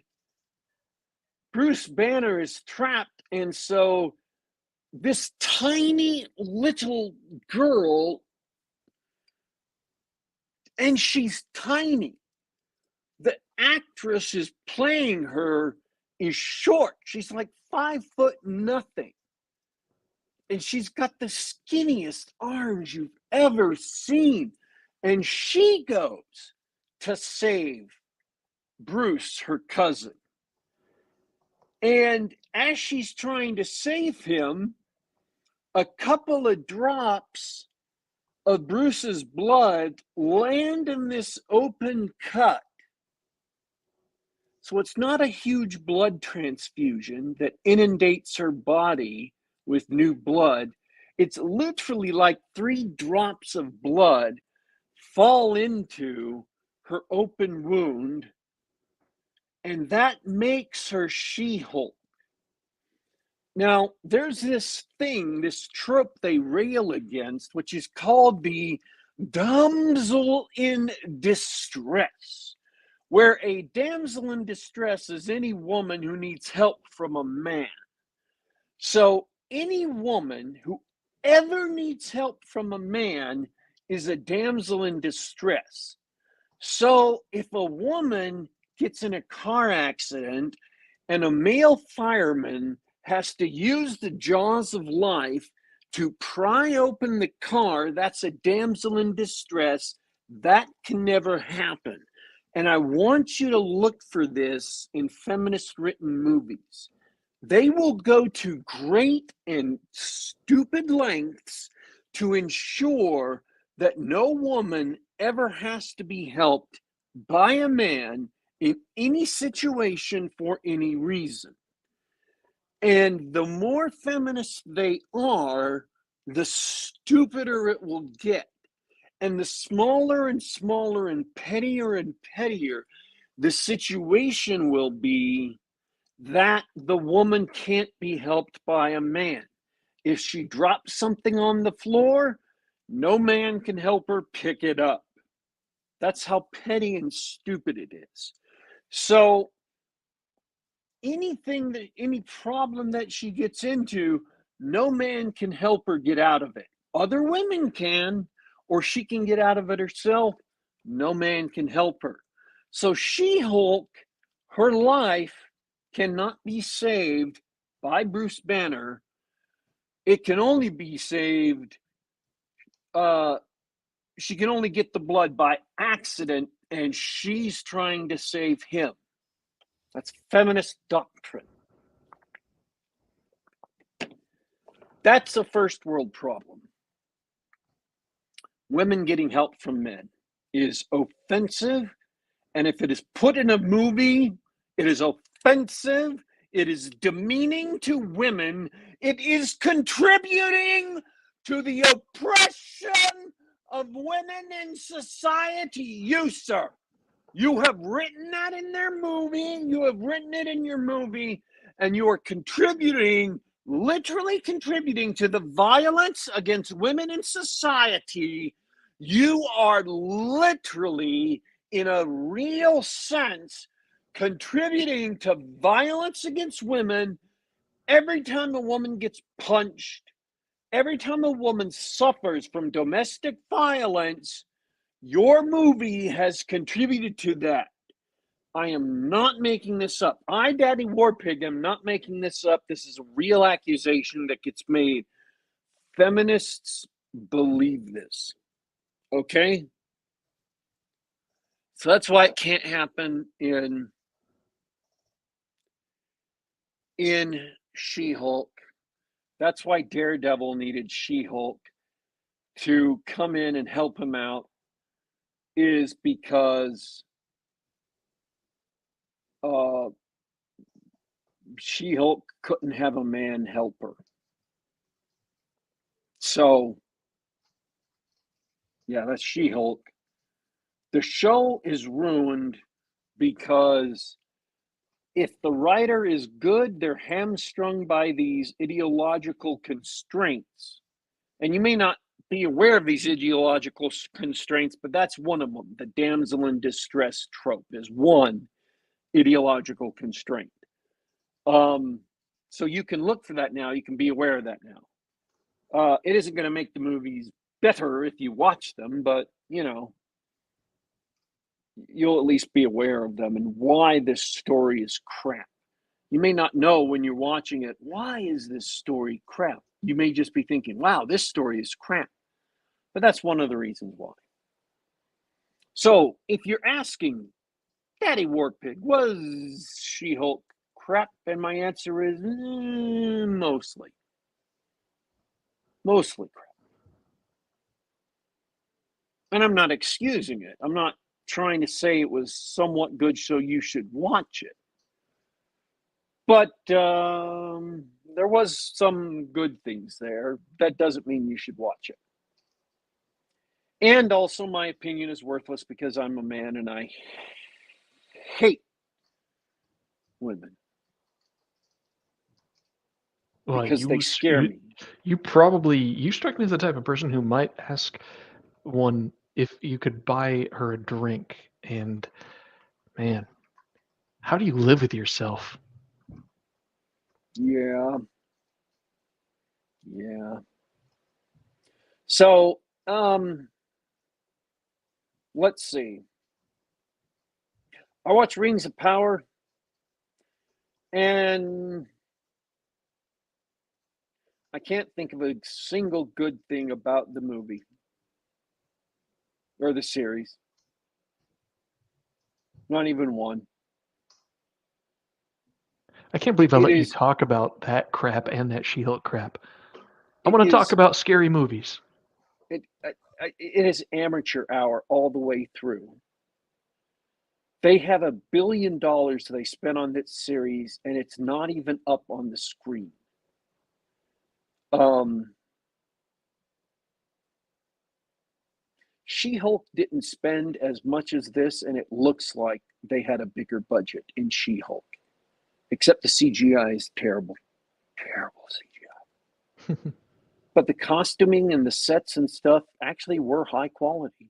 Bruce Banner is trapped. And so this tiny little girl, and she's tiny, the actress is playing her is short. She's like 5 foot nothing. And she's got the skinniest arms you've ever seen. And she goes to save Bruce, her cousin. And as she's trying to save him, a couple of drops of Bruce's blood land in this open cut. So it's not a huge blood transfusion that inundates her body with new blood. It's literally like 3 drops of blood fall into her open wound, and that makes her She-Hulk. Now, there's this thing, this trope they rail against, which is called the damsel in distress, where a damsel in distress is any woman who needs help from a man. So any woman who ever needs help from a man is a damsel in distress. So if a woman gets in a car accident and a male fireman has to use the jaws of life to pry open the car, that's a damsel in distress. That can never happen. And I want you to look for this in feminist written movies. They will go to great and stupid lengths to ensure that no woman ever has to be helped by a man in any situation for any reason. And the more feminist they are, the stupider it will get. And the smaller and smaller and pettier the situation will be that the woman can't be helped by a man. If she drops something on the floor, no man can help her pick it up. That's how petty and stupid it is. So any problem that she gets into, no man can help her get out of it. Other women can, or she can get out of it herself. No man can help her. So She-Hulk, her life cannot be saved by Bruce Banner. It can only be saved, she can only get the blood by accident, and she's trying to save him. That's feminist doctrine. That's a first world problem. Women getting help from men is offensive, and if it is put in a movie, it is offensive, it is demeaning to women, it is contributing to the oppression of women in society. You, sir, you have written that in their movie, you have written it in your movie, and you are contributing, literally contributing to the violence against women in society. You are literally, in a real sense, contributing to violence against women. Every time a woman gets punched, every time a woman suffers from domestic violence, your movie has contributed to that. I am not making this up. I, Daddy Warpig, am not making this up. This is a real accusation that gets made. Feminists believe this. Okay? So that's why it can't happen in She-Hulk. That's why Daredevil needed She-Hulk to come in and help him out, is because She-Hulk couldn't have a man help her. So, yeah, that's She-Hulk. The show is ruined because if the writer is good, they're hamstrung by these ideological constraints. And you may not be aware of these ideological constraints, but that's one of them. The damsel in distress trope is one ideological constraint. So you can look for that now. You can be aware of that now. It isn't going to make the movies better if you watch them, but, you know, you'll at least be aware of them and why this story is crap. You may not know when you're watching it, why is this story crap? You may just be thinking, wow, this story is crap. But that's one of the reasons why. So if you're asking, Daddy Warpig, was She-Hulk crap? And my answer is mostly. Mostly crap. And I'm not excusing it. I'm not trying to say it was somewhat good, so you should watch it. But there was some good things there. That doesn't mean you should watch it. And also, my opinion is worthless because I'm a man and I hate women Well, because they scare me. you strike me as the type of person who might ask one if you could buy her a drink. And man, how do you live with yourself? Yeah. Yeah. So, let's see. I watched Rings of Power, and I can't think of a single good thing about the movie or the series. Not even one. I can't believe I It let you is. talk about that crap and that She-Hulk crap. I It want to talk is. about scary movies. It is amateur hour all the way through. They have $1 billion they spent on this series, and it's not even up on the screen. She-Hulk didn't spend as much as this, and it looks like they had a bigger budget in She-Hulk. Except the CGI is terrible. Terrible CGI. But the costuming and the sets and stuff actually were high quality.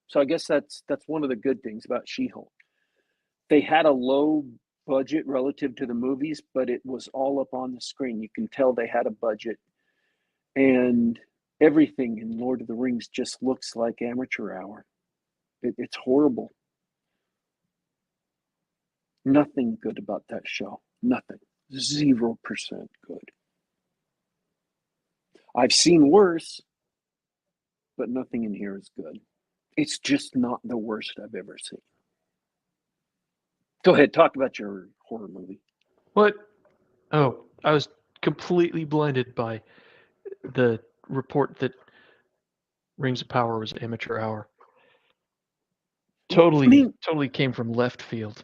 So I guess that's one of the good things about She-Hulk. They had a low budget relative to the movies, but it was all up on the screen. You can tell they had a budget. And everything in Lord of the Rings just looks like amateur hour. It's horrible. Nothing good about that show. Nothing. 0% good. I've seen worse, but nothing in here is good. It's just not the worst I've ever seen. Go ahead, talk about your horror movie. What? Oh, I was completely blinded by the report that Rings of Power was amateur hour. Well, I Totally, mean, totally came from left field.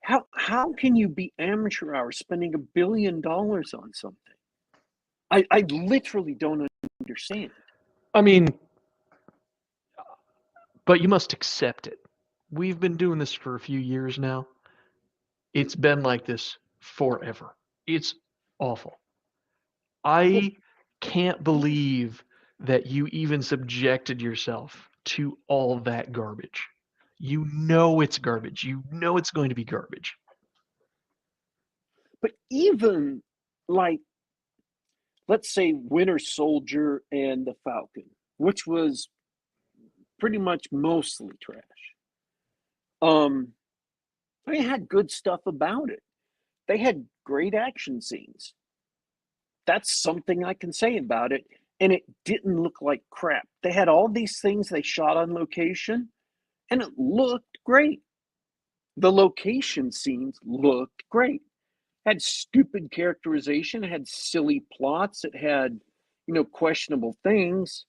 how can you be amateur hour spending $1 billion on something? I literally don't understand. I mean, but you must accept it. We've been doing this for a few years now. It's been like this forever. It's awful. Well, I can't believe that you even subjected yourself to all that garbage. You know it's garbage. You know it's going to be garbage. but even like, let's say Winter Soldier and the Falcon, which was pretty much mostly trash. Um, they had good stuff about it. They had great action scenes. That's something I can say about it. And it didn't look like crap. They had all these things they shot on location, and it looked great. The location scenes looked great. Had stupid characterization, had silly plots, it had, questionable things.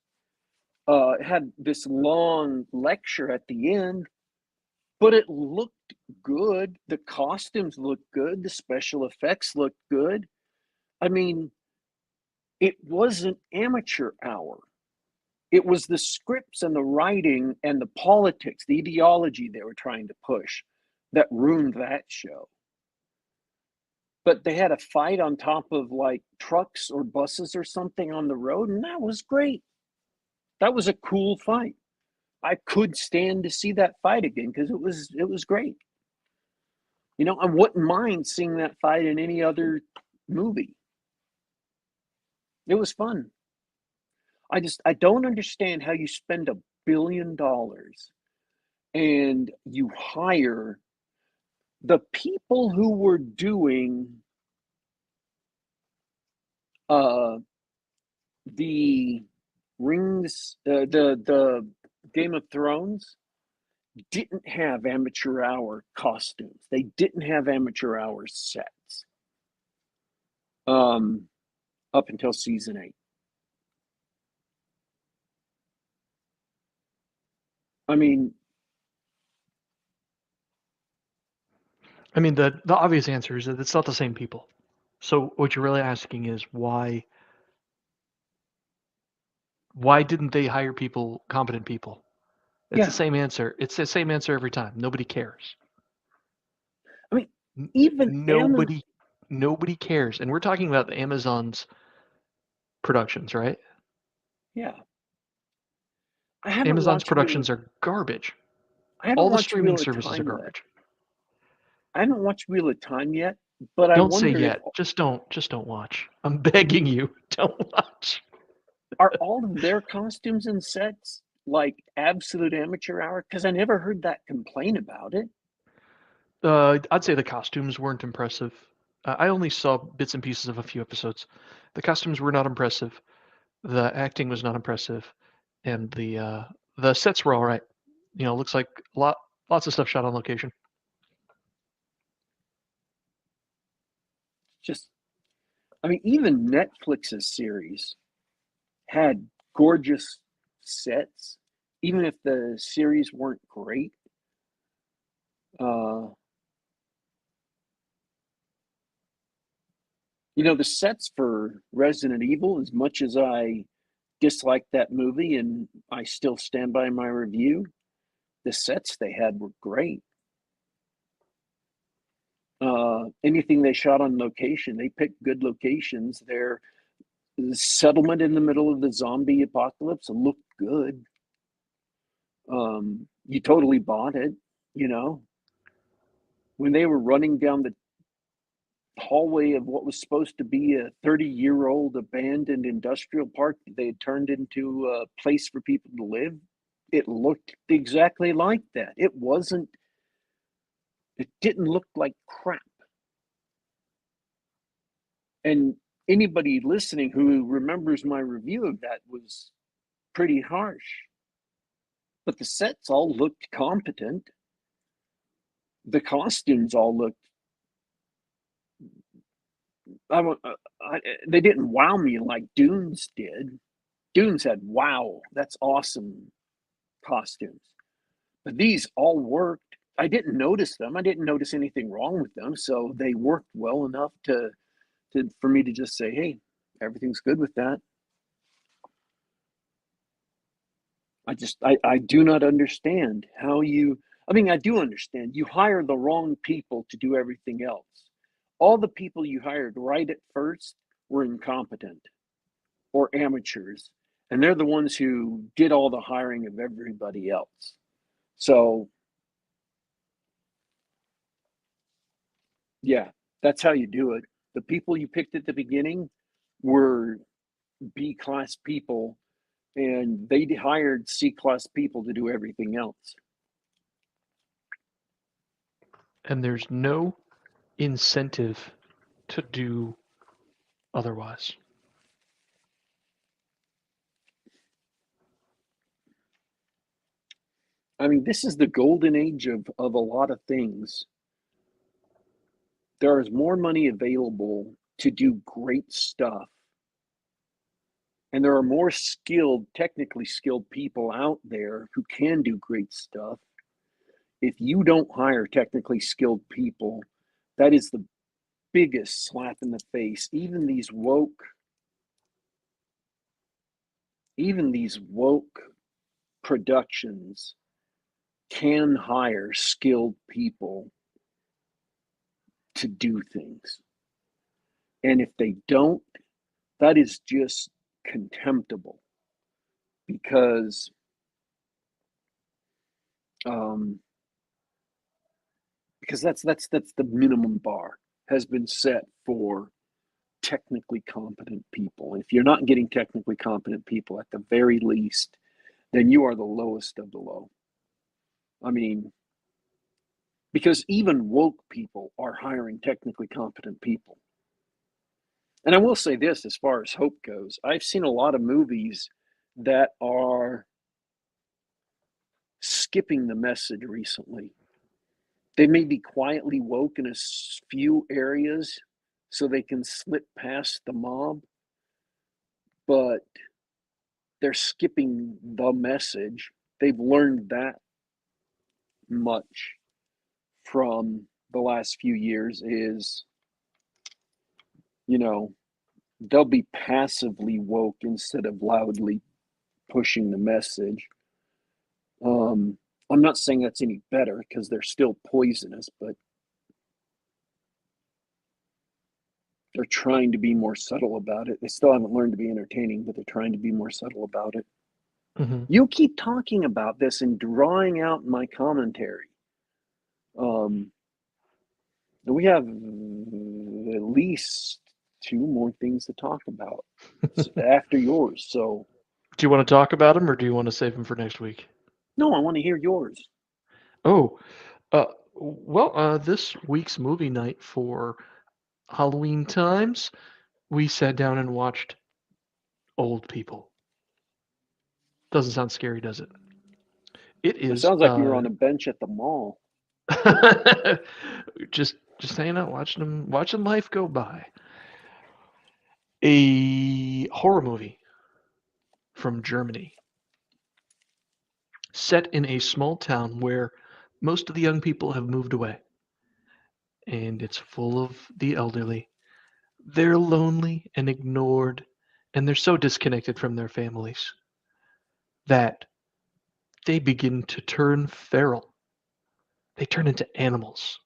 It had this long lecture at the end, but it looked good. The costumes looked good. The special effects looked good. I mean, it wasn't amateur hour. It was the scripts and the writing and the politics, the ideology they were trying to push that ruined that show. But they had a fight on top of like trucks or buses or something on the road, and that was great. That was a cool fight. I could stand to see that fight again because it was great. I wouldn't mind seeing that fight in any other movie. It was fun. I don't understand how you spend $1 billion and you hire the people who were doing the Rings, the Game of Thrones didn't have amateur hour costumes. They didn't have amateur hour sets um, up until season 8. I mean, the obvious answer is that it's not the same people. So what you're really asking is why didn't they hire competent people? It's the yeah. same answer. It's the same answer every time. Nobody cares. I mean, even Amazon. Nobody cares. And we're talking about Amazon's productions, right? Yeah, I haven't Amazon's watched Wheel productions of. are garbage. I haven't All the watched streaming Wheel of services are Time yet. garbage. I haven't watched Wheel of Time yet, but I Don't say wonder if yet. Just don't watch. I'm begging you. Don't watch. are all of their costumes and sets like absolute amateur hour? Because I never heard that complain about it. I'd say the costumes weren't impressive. I only saw bits and pieces of a few episodes. The costumes were not impressive. The acting was not impressive, and the sets were all right. Looks like lots of stuff shot on location. Just, I mean, even Netflix's series had gorgeous sets, even if the series weren't great. Uh, the sets for Resident Evil, as much as I disliked that movie and I still stand by my review, the sets they had were great. Anything they shot on location, they picked good locations. Their settlement in the middle of the zombie apocalypse looked good. You totally bought it, you know. When they were running down the hallway of what was supposed to be a 30-year-old abandoned industrial park that they had turned into a place for people to live, it looked exactly like that. It didn't look like crap. And anybody listening who remembers my review of that was pretty harsh. But the sets all looked competent. The costumes all looked. I, I, they didn't wow me like Dunes did. Dunes had wow, that's awesome costumes. But these all worked. I didn't notice them. I didn't notice anything wrong with them, so they worked well enough to for me to just say, "Hey, everything's good with that." I do not understand how you. I mean, I do understand. You hire the wrong people to do everything else. All the people you hired right at first were incompetent or amateurs, and they're the ones who did all the hiring of everybody else. So, yeah, that's how you do it. The people you picked at the beginning were B class people, and they hired C class people to do everything else. And there's no incentive to do otherwise. I mean, this is the golden age of a lot of things. There is more money available to do great stuff. And there are more skilled, technically skilled people out there who can do great stuff. If you don't hire technically skilled people, that is the biggest slap in the face. Even these woke productions can hire skilled people to do things. And if they don't, that is just contemptible because um, that's the minimum bar has been set for technically competent people. If you're not getting technically competent people at the very least, then you are the lowest of the low. I mean, because even woke people are hiring technically competent people. And I will say this as far as hope goes, I've seen a lot of movies that are skipping the message recently. They may be quietly woke in a few areas so they can slip past the mob, but they're skipping the message. They've learned that much from the last few years is, you know, they'll be passively woke instead of loudly pushing the message. I'm not saying that's any better because they're still poisonous, but they're trying to be more subtle about it. They still haven't learned to be entertaining, but they're trying to be more subtle about it. Mm-hmm. You keep talking about this and drawing out my commentary. We have at least two more things to talk about after yours. So, Do you want to talk about them, or do you want to save them for next week? no, I want to hear yours. Oh, this week's movie night for Halloween times, we sat down and watched Old People. Doesn't sound scary, does it? It It is sounds like you were on a bench at the mall. just hanging out, watching life go by. A horror movie from Germany, set in a small town where most of the young people have moved away, and it's full of the elderly. They're lonely and ignored, and they're so disconnected from their families that they begin to turn feral. They turn into animals.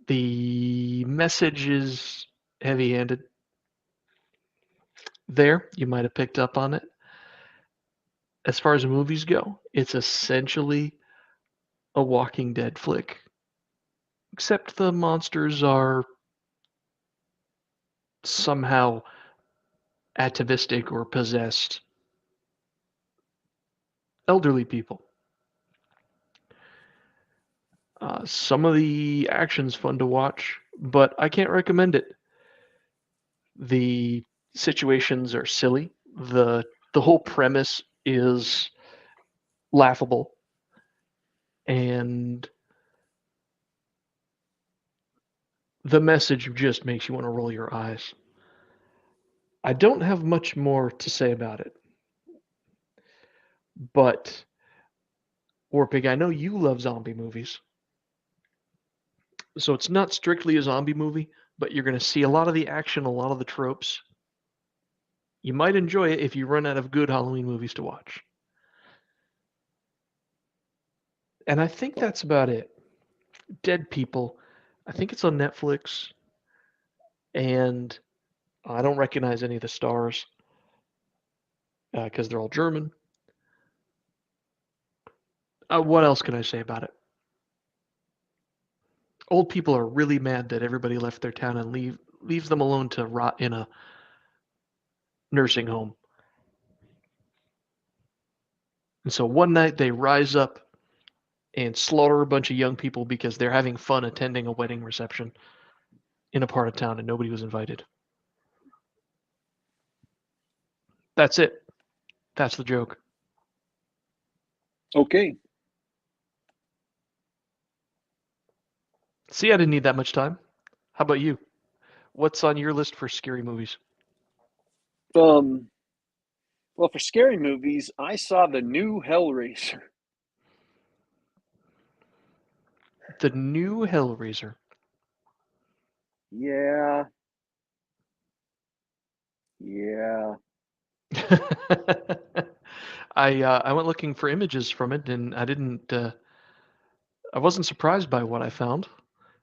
The message is heavy handed. There, you might have picked up on it. As far as movies go, it's essentially a Walking Dead flick, except the monsters are somehow atavistic or possessed elderly people. Some of the action's fun to watch, but I can't recommend it. The situations are silly. The whole premise is laughable, and the message just makes you want to roll your eyes. I don't have much more to say about it, but Warpig, I know you love zombie movies, so it's not strictly a zombie movie, but you're going to see a lot of the action, a lot of the tropes. You might enjoy it if you run out of good Halloween movies to watch. And I think that's about it. Dead People. I think it's on Netflix, and I don't recognize any of the stars because they're all German. What else can I say about it? Old people are really mad that everybody left their town and leaves them alone to rot in a nursing home. And so one night they rise up and slaughter a bunch of young people because they're having fun attending a wedding reception in a part of town and nobody was invited. That's it. That's the joke. Okay. See, I didn't need that much time. How about you? What's on your list for scary movies? Um, well, for scary movies, I saw the new Hellraiser. The new Hellraiser. Yeah. Yeah. I went looking for images from it and I wasn't surprised by what I found.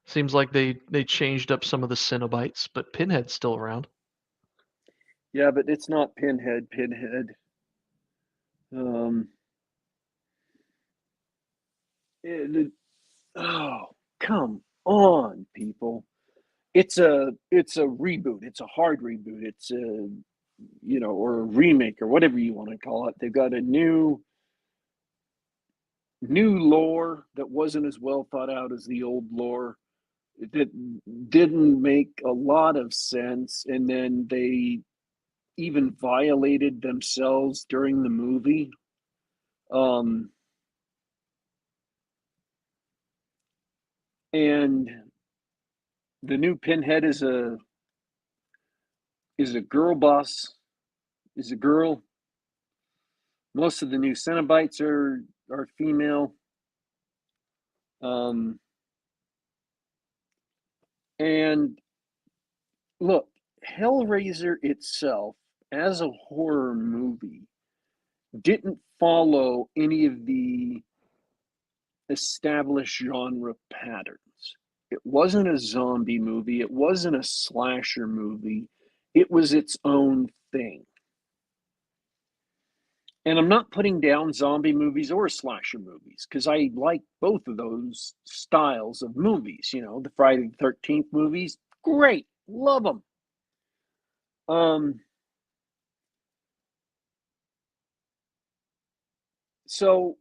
Seems like they changed up some of the Cenobites, but Pinhead's still around. Yeah, but it's not Pinhead. Pinhead. Um, it, oh, come on, people. It's a reboot. It's a hard reboot. It's a or a remake or whatever you want to call it. They've got a new new lore that wasn't as well thought out as the old lore, that didn't make a lot of sense, and then they even violated themselves during the movie. Um, and the new Pinhead is a girl boss, is a girl. Most of the new Cenobites are female. Um, and look, Hellraiser itself, as a horror movie, didn't follow any of the established genre patterns. It wasn't a zombie movie, it wasn't a slasher movie, it was its own thing. And I'm not putting down zombie movies or slasher movies because I like both of those styles of movies. You know, the Friday the 13th movies, great, love them. So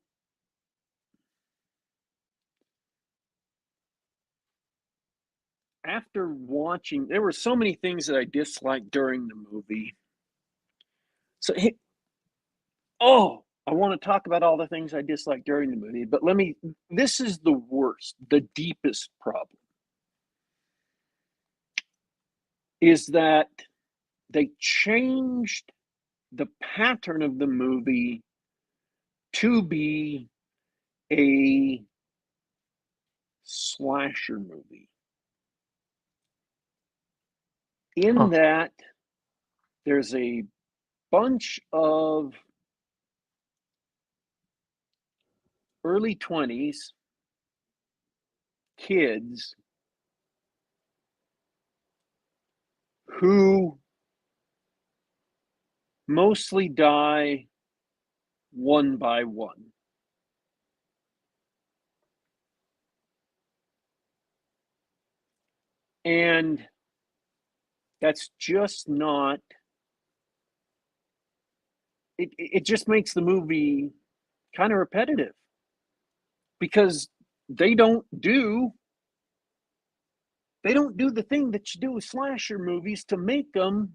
after watching, there were so many things that I disliked during the movie. So, I want to talk about all the things I disliked during the movie, but this is the worst, the deepest problem is that they changed the pattern of the movie to be a slasher movie. In that, there's a bunch of early 20s kids who mostly die one by one. And that's just not, it just makes the movie kind of repetitive because they don't do they don't do the thing that you do with slasher movies to make them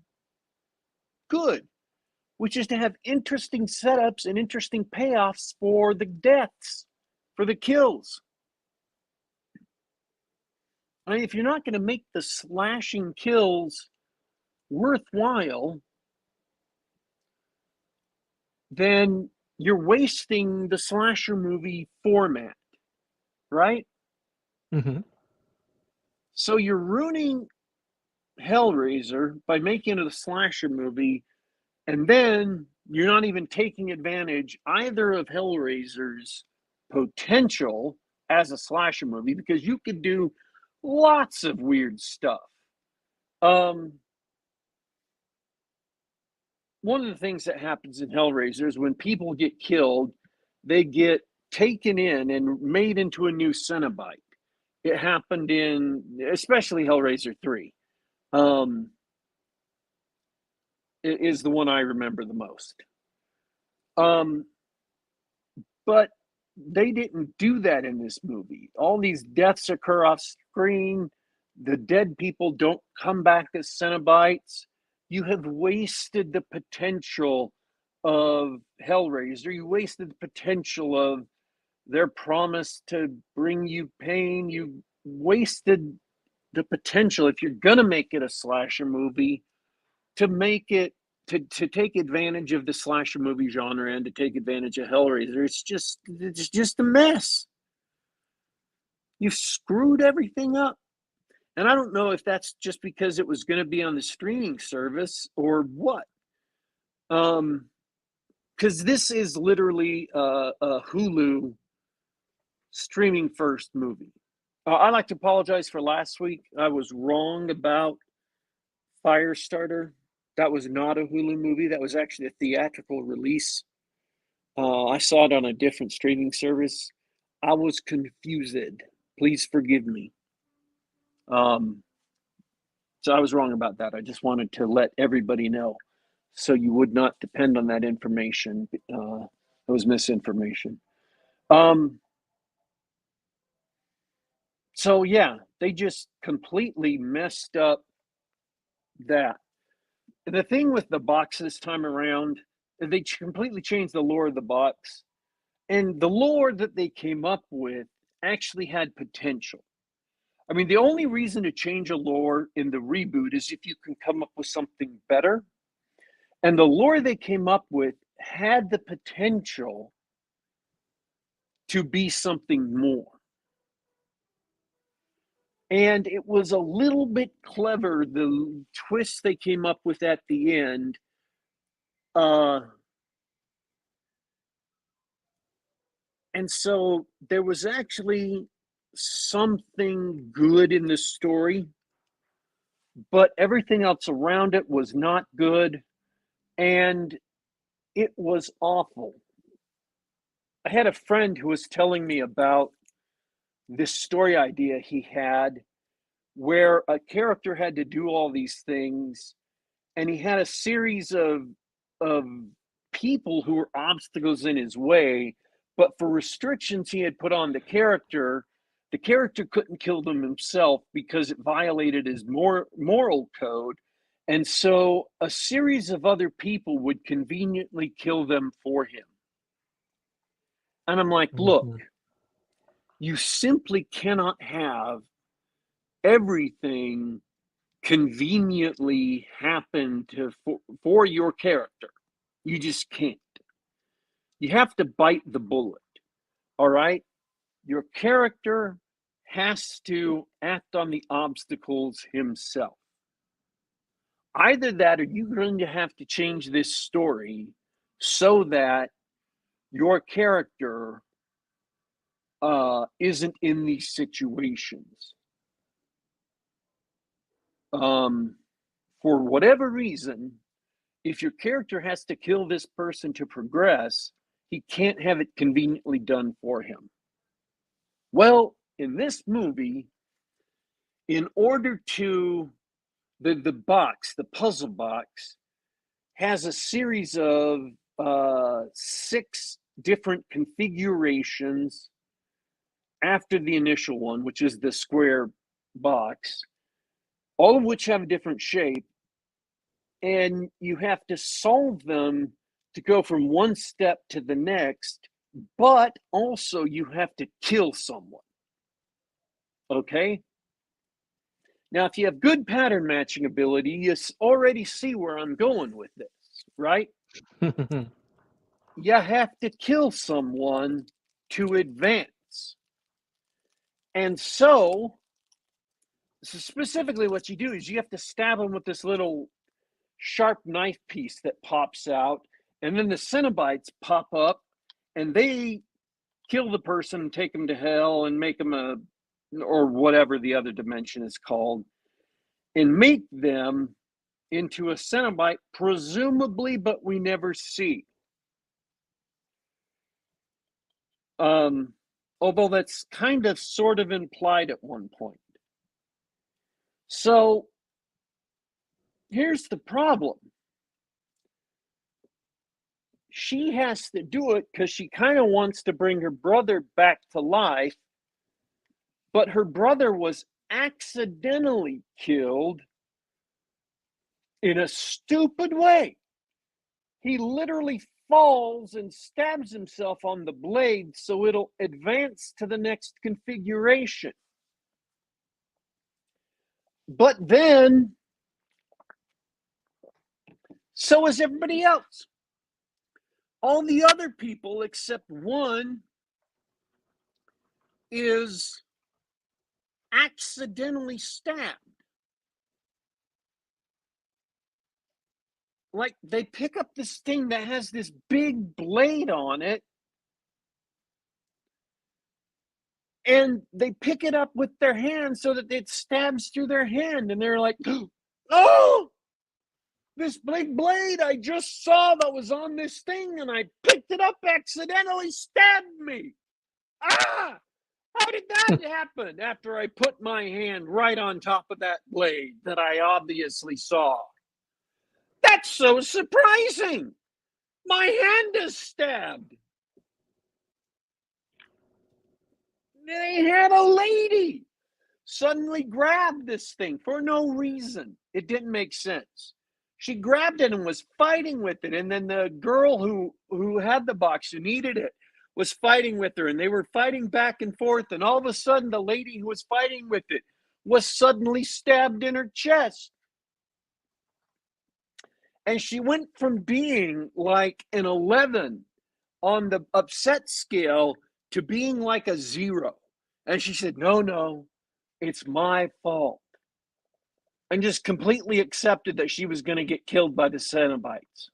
good, which is to have interesting setups and interesting payoffs for the deaths, for the kills. I mean, if you're not going to make the slashing kills worthwhile, then you're wasting the slasher movie format, right? Mm-hmm. So you're ruining Hellraiser by making it a slasher movie, and then you're not even taking advantage either of Hellraiser's potential as a slasher movie because you could do lots of weird stuff. Um, One of the things that happens in Hellraiser is when people get killed, they get taken in and made into a new Cenobite. It happened in, especially Hellraiser 3. It is the one I remember the most. Um, but they didn't do that in this movie. All these deaths occur off screen. The dead people don't come back as Cenobites. You have wasted the potential of Hellraiser. You wasted the potential of their promise to bring you pain. You wasted the potential, if you're going to make it a slasher movie, to make it to take advantage of the slasher movie genre and to take advantage of Hellraiser. It's just a mess. You've screwed everything up. And I don't know if that's just because it was going to be on the streaming service or what. Because this is literally a Hulu streaming first movie. I'd like to apologize for last week. I was wrong about Firestarter. That was not a Hulu movie. That was actually a theatrical release. I saw it on a different streaming service. I was confused. Please forgive me. Um, so I was wrong about that. I just wanted to let everybody know so you would not depend on that information. It was misinformation. So yeah, they just completely messed up that. And the thing with the box this time around, they completely changed the lore of the box. And the lore that they came up with actually had potential. I mean, the only reason to change a lore in the reboot is if you can come up with something better. And the lore they came up with had the potential to be something more. And it was a little bit clever, the twist they came up with at the end. And so there was actually something good in the story, but everything else around it was not good, and it was awful. I had a friend who was telling me about this story idea he had where a character had to do all these things, and he had a series of people who were obstacles in his way, but for restrictions he had put on the character couldn't kill them himself because it violated his moral code. And so a series of other people would conveniently kill them for him. And I'm like, look, Mm-hmm. you simply cannot have everything conveniently happen for your character. You just can't. You have to bite the bullet. All right? Your character has to act on the obstacles himself. Either that or you're going to have to change this story so that your character isn't in these situations. For whatever reason, if your character has to kill this person to progress, he can't have it conveniently done for him. Well, in this movie, in order to the puzzle box has a series of 6 different configurations after the initial one, which is the square box, all of which have a different shape, and you have to solve them to go from one step to the next, but also you have to kill someone. Okay? Now, if you have good pattern matching ability, you already see where I'm going with this, right? You have to kill someone to advance. And so specifically what you do is you have to stab them with this little sharp knife piece that pops out, and then the Cenobites pop up, and they kill the person and take them to hell and make them or whatever the other dimension is called, and make them into a Cenobite, presumably, but we never see. Although that's kind of sort of implied at one point. So here's the problem. She has to do it because she kind of wants to bring her brother back to life, but her brother was accidentally killed in a stupid way. He literally falls and stabs himself on the blade so it'll advance to the next configuration. But then, so is everybody else. All the other people except one is accidentally stabbed. Like, they pick up this thing that has this big blade on it, and they pick it up with their hand so that it stabs through their hand, and they're like, oh, this big blade I just saw that was on this thing, and I picked it up accidentally, stabbed me. Ah! How did that happen after I put my hand right on top of that blade that I obviously saw? That's so surprising. My hand is stabbed. They had a lady suddenly grab this thing for no reason. It didn't make sense. She grabbed it and was fighting with it, and then the girl who had the box, who needed it, was fighting with her, and they were fighting back and forth, and all of a sudden the lady who was fighting with it was suddenly stabbed in her chest. And she went from being like an 11 on the upset scale to being like a 0. And she said, no, it's my fault. And just completely accepted that she was going to get killed by the Cenobites.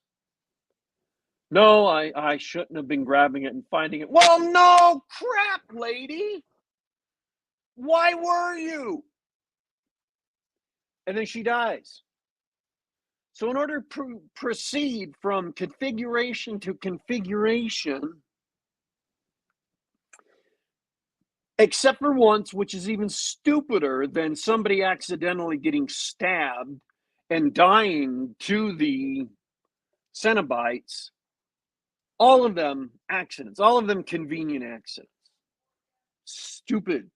No, I shouldn't have been grabbing it and finding it. Well, no, crap, lady. Why were you? And then she dies. So in order to proceed from configuration to configuration, except for once, which is even stupider than somebody accidentally getting stabbed and dying to the Cenobites, all of them accidents, all of them convenient accidents. Stupid.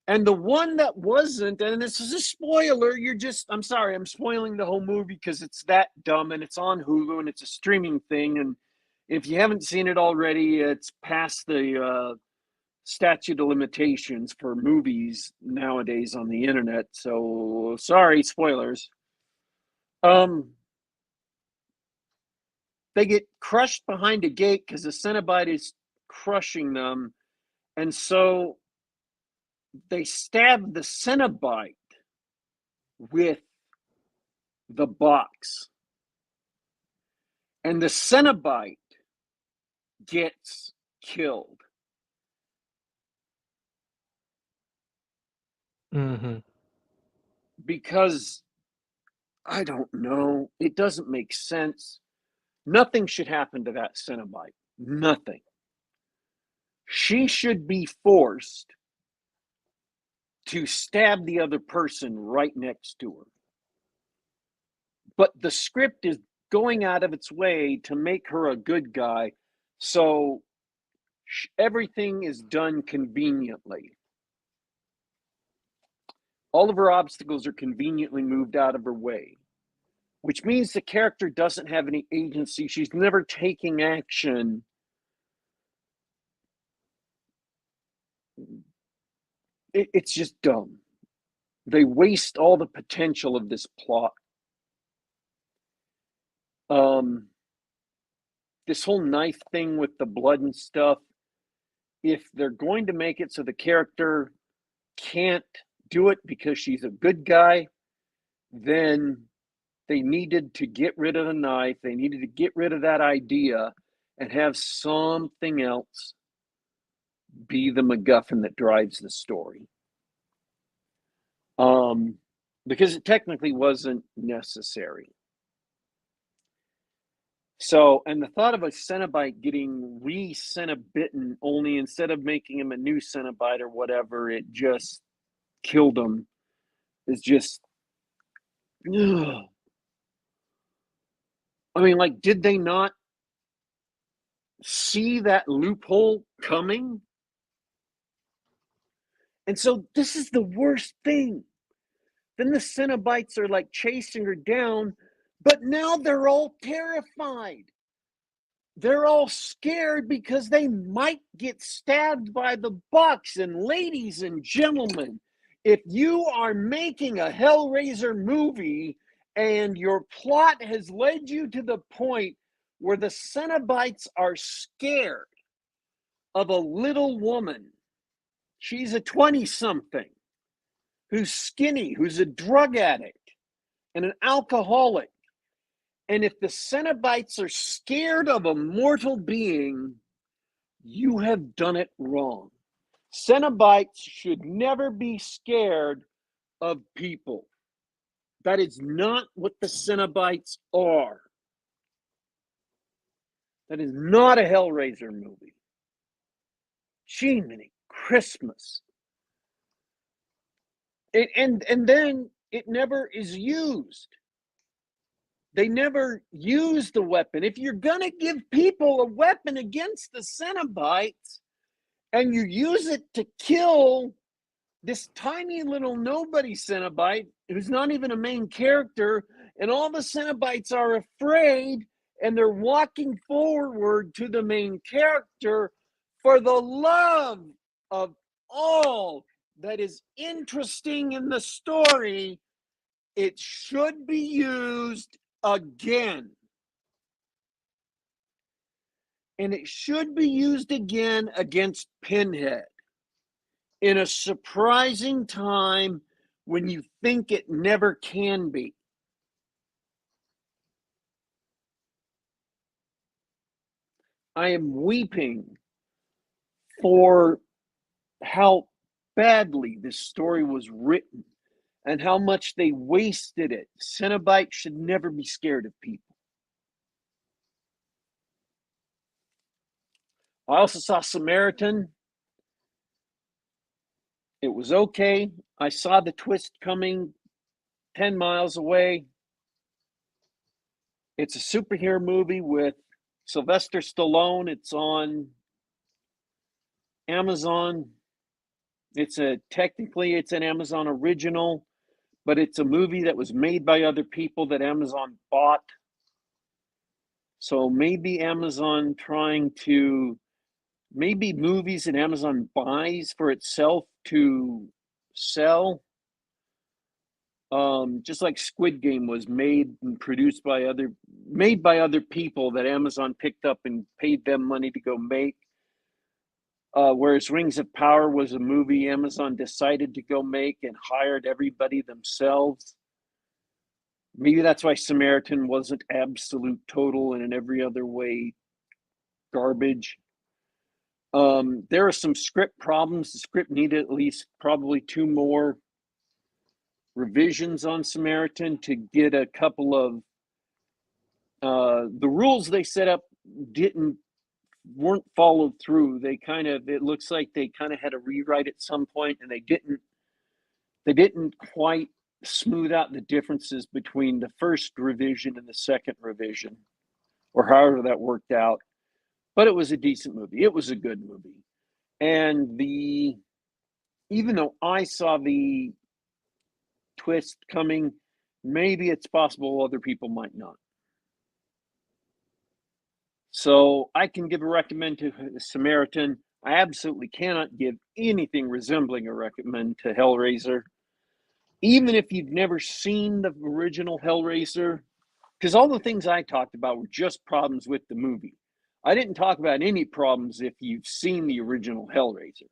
And the one that wasn't, and this is a spoiler, I'm sorry, I'm spoiling the whole movie because it's that dumb, and it's on Hulu, and it's a streaming thing, and if you haven't seen it already, it's past the statute of limitations for movies nowadays on the internet, so sorry, spoilers. They get crushed behind a gate because the Cenobite is crushing them, and so they stab the Cenobite with the box, and the Cenobite gets killed. Because, I don't know, it doesn't make sense. Nothing should happen to that Cenobite. Nothing. She should be forced to stab the other person right next to her. But the script is going out of its way to make her a good guy, so everything is done conveniently. All of her obstacles are conveniently moved out of her way, which means the character doesn't have any agency. She's never taking action. It's just dumb. They waste all the potential of this plot. This whole knife thing with the blood and stuff, if they're going to make it so the character can't do it because she's a good guy, then they needed to get rid of the knife. They needed to get rid of that idea and have something else be the MacGuffin that drives the story. Because it technically wasn't necessary. So, and the thought of a Cenobite getting re-Cenobitten, only instead of making him a new Cenobite or whatever, it just killed him, is just, ugh. I mean, like, did they not see that loophole coming? And so this is the worst thing. Then the Cenobites are like chasing her down, but now they're all terrified. They're all scared because they might get stabbed by the box. And ladies and gentlemen, if you are making a Hellraiser movie and your plot has led you to the point where the Cenobites are scared of a little woman, she's a 20-something, who's skinny, who's a drug addict and an alcoholic, and if the Cenobites are scared of a mortal being, you have done it wrong. Cenobites should never be scared of people. That is not what the Cenobites are. That is not a Hellraiser movie. Jiminy Christmas. And then it never is used. They never use the weapon. If you're going to give people a weapon against the Cenobites, and you use it to kill this tiny little nobody Cenobite who's not even a main character, and all the Cenobites are afraid and they're walking forward to the main character for the love of all that is interesting in the story. It should be used again. And it should be used again against Pinhead in a surprising time when you think it never can be. I am weeping for how badly this story was written and how much they wasted it. Cenobite should never be scared of people. I also saw Samaritan. It was okay. I saw the twist coming 10 miles away. It's a superhero movie with Sylvester Stallone. It's on Amazon. Technically it's an Amazon original, but it's a movie that was made by other people that Amazon bought. So maybe maybe movies that Amazon buys for itself to sell. Just like Squid Game was made and produced made by other people that Amazon picked up and paid them money to go make. Whereas Rings of Power was a movie Amazon decided to go make and hired everybody themselves. Maybe that's why Samaritan wasn't absolute, total, and in every other way garbage. There are some script problems. The script needed at least probably 2 more revisions on Samaritan to get a couple of the rules they set up weren't followed through. It looks like they kind of had to rewrite at some point, and they didn't quite smooth out the differences between the first revision and the second revision, or however that worked out. But it was a decent movie. It was a good movie. And even though I saw the twist coming, maybe it's possible other people might not. So I can give a recommend to Samaritan. I absolutely cannot give anything resembling a recommend to Hellraiser. Even if you've never seen the original Hellraiser, because all the things I talked about were just problems with the movie. I didn't talk about any problems if you've seen the original Hellraiser.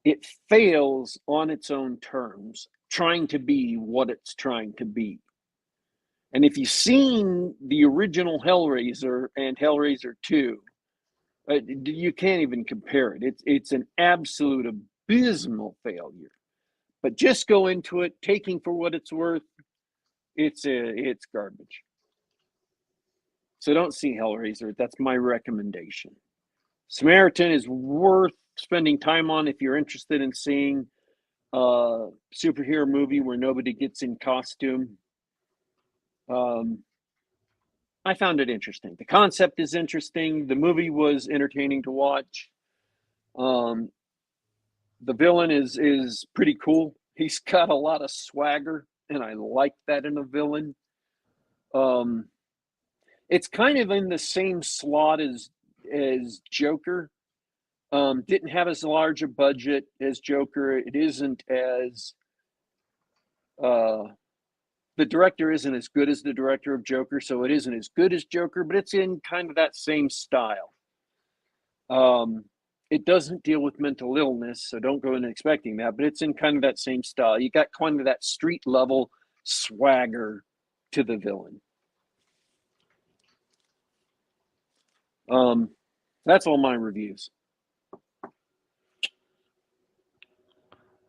It fails on its own terms, trying to be what it's trying to be. And if you've seen the original Hellraiser and Hellraiser 2, you can't even compare it. It's an absolute abysmal failure. But just go into it, taking for what it's worth. It's garbage. So don't see Hellraiser. That's my recommendation. Samaritan is worth spending time on if you're interested in seeing a superhero movie where nobody gets in costume. I found it interesting. The concept is interesting. The movie was entertaining to watch. The villain is pretty cool. He's got a lot of swagger, and I like that in a villain. It's kind of in the same slot as Joker. Didn't have as large a budget as Joker. It isn't as the director isn't as good as the director of Joker, so it isn't as good as Joker, but it's in kind of that same style. It doesn't deal with mental illness, so don't go in expecting that, but it's in kind of that same style. You got kind of that street level swagger to the villain. That's all my reviews.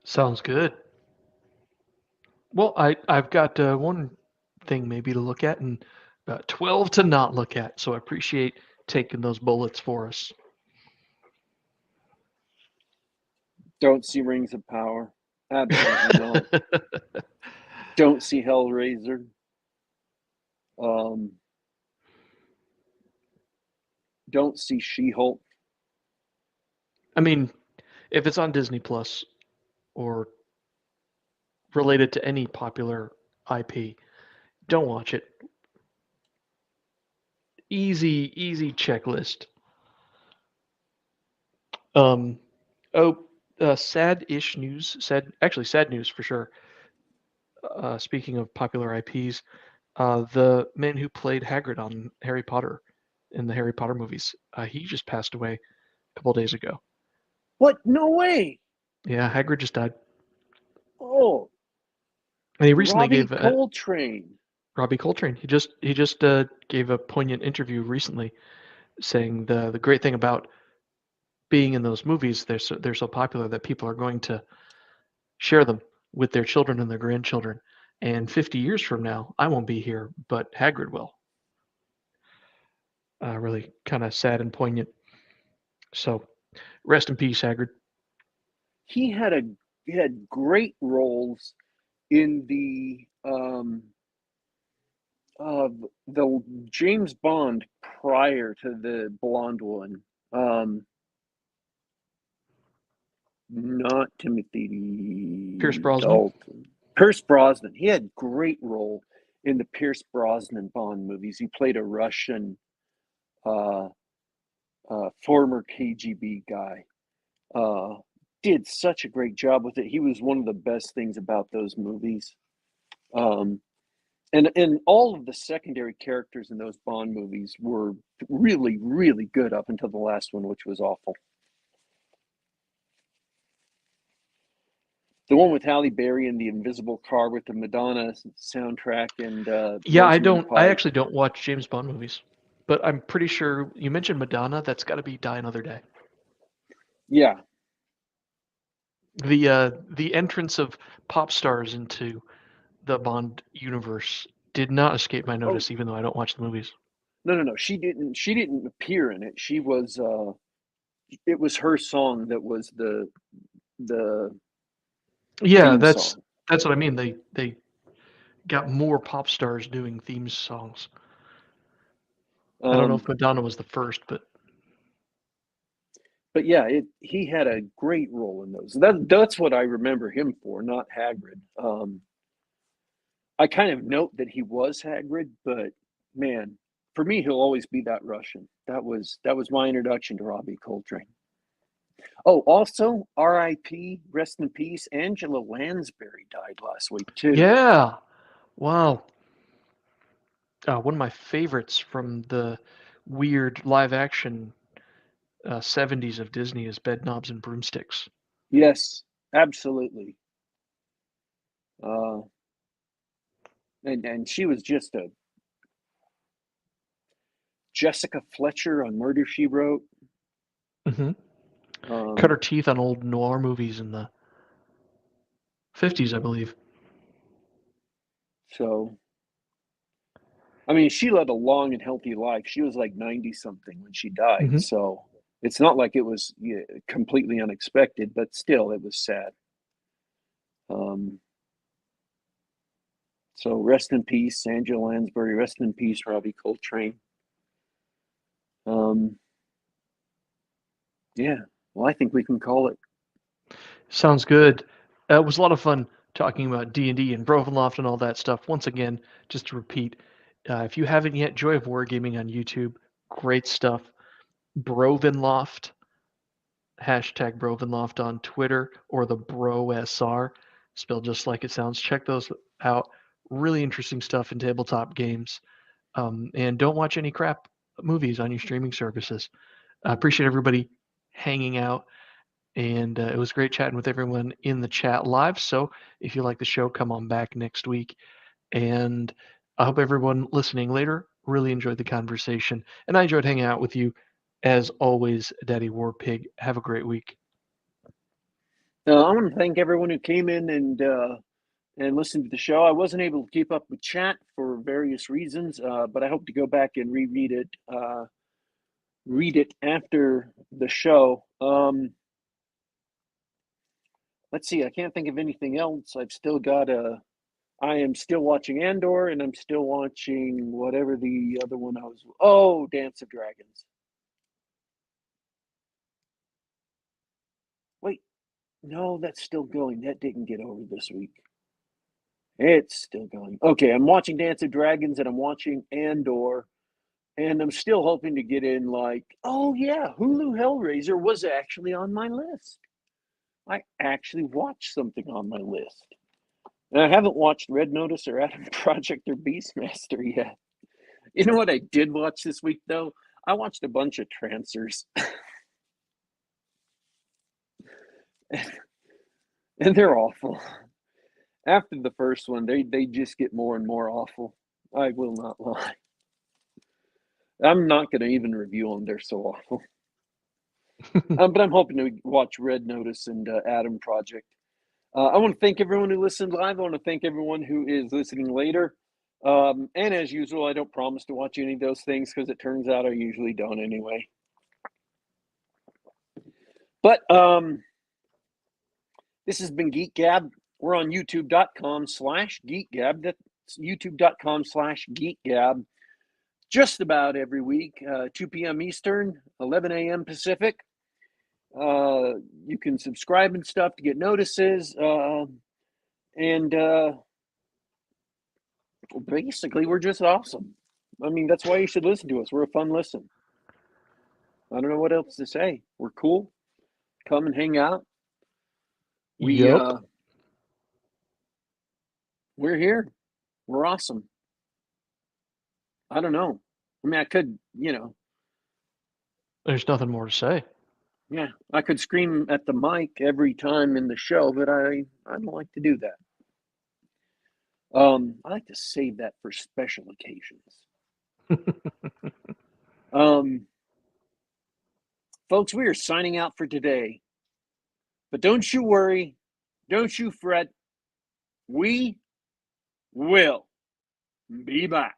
Sounds good. Well, I've got one thing maybe to look at and about 12 to not look at. So I appreciate taking those bullets for us. Don't see Rings of Power. Absolutely not. Don't see Hellraiser. Don't see She-Hulk. I mean, if it's on Disney Plus or related to any popular IP, don't watch it. Easy checklist. Um, oh, sad-ish news. Sad news for sure. Speaking of popular IPs, the man who played Hagrid on Harry Potter in the Harry Potter movies, he just passed away a couple days ago. What? No way. Yeah, Hagrid just died. Oh, And he recently Robbie gave Coltrane. Robbie Coltrane. He just gave a poignant interview recently, saying the great thing about being in those movies, they're so popular that people are going to share them with their children and their grandchildren. And 50 years from now, I won't be here, but Hagrid will. Really kind of sad and poignant. So rest in peace, Hagrid. He had a he had great roles in the James Bond prior to the blonde one. Not Pierce Timothy Brosnan. Dalton. Pierce Brosnan. He had great role in the Pierce Brosnan Bond movies. He played a Russian uh, former KGB guy. Uh, did such a great job with it. He was one of the best things about those movies. Um, and all of the secondary characters in those Bond movies were really good up until the last one, which was awful. The one with Halle Berry and the invisible car with the Madonna soundtrack and Yeah, Rosamund I Pike. actually don't watch James Bond movies, but I'm pretty sure you mentioned Madonna. That's got to be Die Another Day. Yeah, The entrance of pop stars into the Bond universe did not escape my oh notice, even though I don't watch the movies. no, she didn't appear in it. She was it was her song that was the Yeah, theme that's song. that's what I mean. They got more pop stars doing theme songs. I don't know Um, if Madonna was the first, but but yeah, he had a great role in those. That's what I remember him for, not Hagrid. I kind of note that he was Hagrid, but man, for me, he'll always be that Russian. That was my introduction to Robbie Coltrane. Oh, also, R.I.P. Rest in peace. Angela Lansbury died last week too. yeah, wow. One of my favorites from the weird live action 70s of Disney is Bedknobs and Broomsticks. Yes, absolutely. Uh, and she was just a Jessica Fletcher on Murder She Wrote. Hmm. Cut her Um, teeth on old noir movies in the 50s, I believe. so I mean, she led a long and healthy life. She was like 90 something when she died. Hmm. So it's not like it was completely unexpected, but still, it was sad. Um, so rest in peace, Angela Lansbury. Rest in peace, Robbie Coltrane. Um, yeah, well, I think we can call it. Sounds good. It was a lot of fun talking about D&D and Brovenloft and all that stuff. Once again, just to repeat, if you haven't yet, Joy of Wargaming on YouTube, great stuff. Brovenloft, hashtag Brovenloft on Twitter, or the BroSR, spelled just like it sounds. Check those out. Really interesting stuff in tabletop games. And don't watch any crap movies on your streaming services. I appreciate everybody hanging out, and it was great chatting with everyone in the chat live. So if you like the show, come on back next week. And I hope everyone listening later really enjoyed the conversation. And I enjoyed hanging out with you. As always, Daddy Warpig, have a great week. I want to thank everyone who came in and listened to the show. I wasn't able to keep up with chat for various reasons, but I hope to go back and reread it, read it after the show. Let's see. I can't think of anything else. I've still got a. I am still watching Andor, and I'm still watching whatever the other one I was. Oh, Dance of Dragons. No, that's still going. That didn't get over this week. It's still going. Okay, I'm watching Dance of Dragons and I'm watching Andor, and I'm still hoping to get in like, oh yeah, Hulu Hellraiser was actually on my list. I actually watched something on my list. And I haven't watched Red Notice or Adam Project or Beastmaster yet. You know what I did watch this week though? I watched a bunch of Trancers. And they're awful. After the first one, they just get more and more awful. I will not lie. I'm not going to even review them. They're so awful. But I'm hoping to watch Red Notice and Adam Project. I want to thank everyone who listened live. I want to thank everyone who is listening later. And as usual, I don't promise to watch any of those things because it turns out I usually don't anyway. But this has been Geek Gab. We're on youtube.com/Geek Gab. That's youtube.com/Geek Gab. Just about every week, 2 p.m. Eastern, 11 a.m. Pacific. You can subscribe and stuff to get notices. Basically, we're just awesome. I mean, that's why you should listen to us. We're a fun listen. I don't know what else to say. We're cool. Come and hang out. Yup. We're here. We're awesome. I don't know. I mean, I could, There's nothing more to say. yeah, I could scream at the mic every time in the show, but I don't like to do that. I like to save that for special occasions. Folks, we are signing out for today. But don't you worry. Don't you fret. We will be back.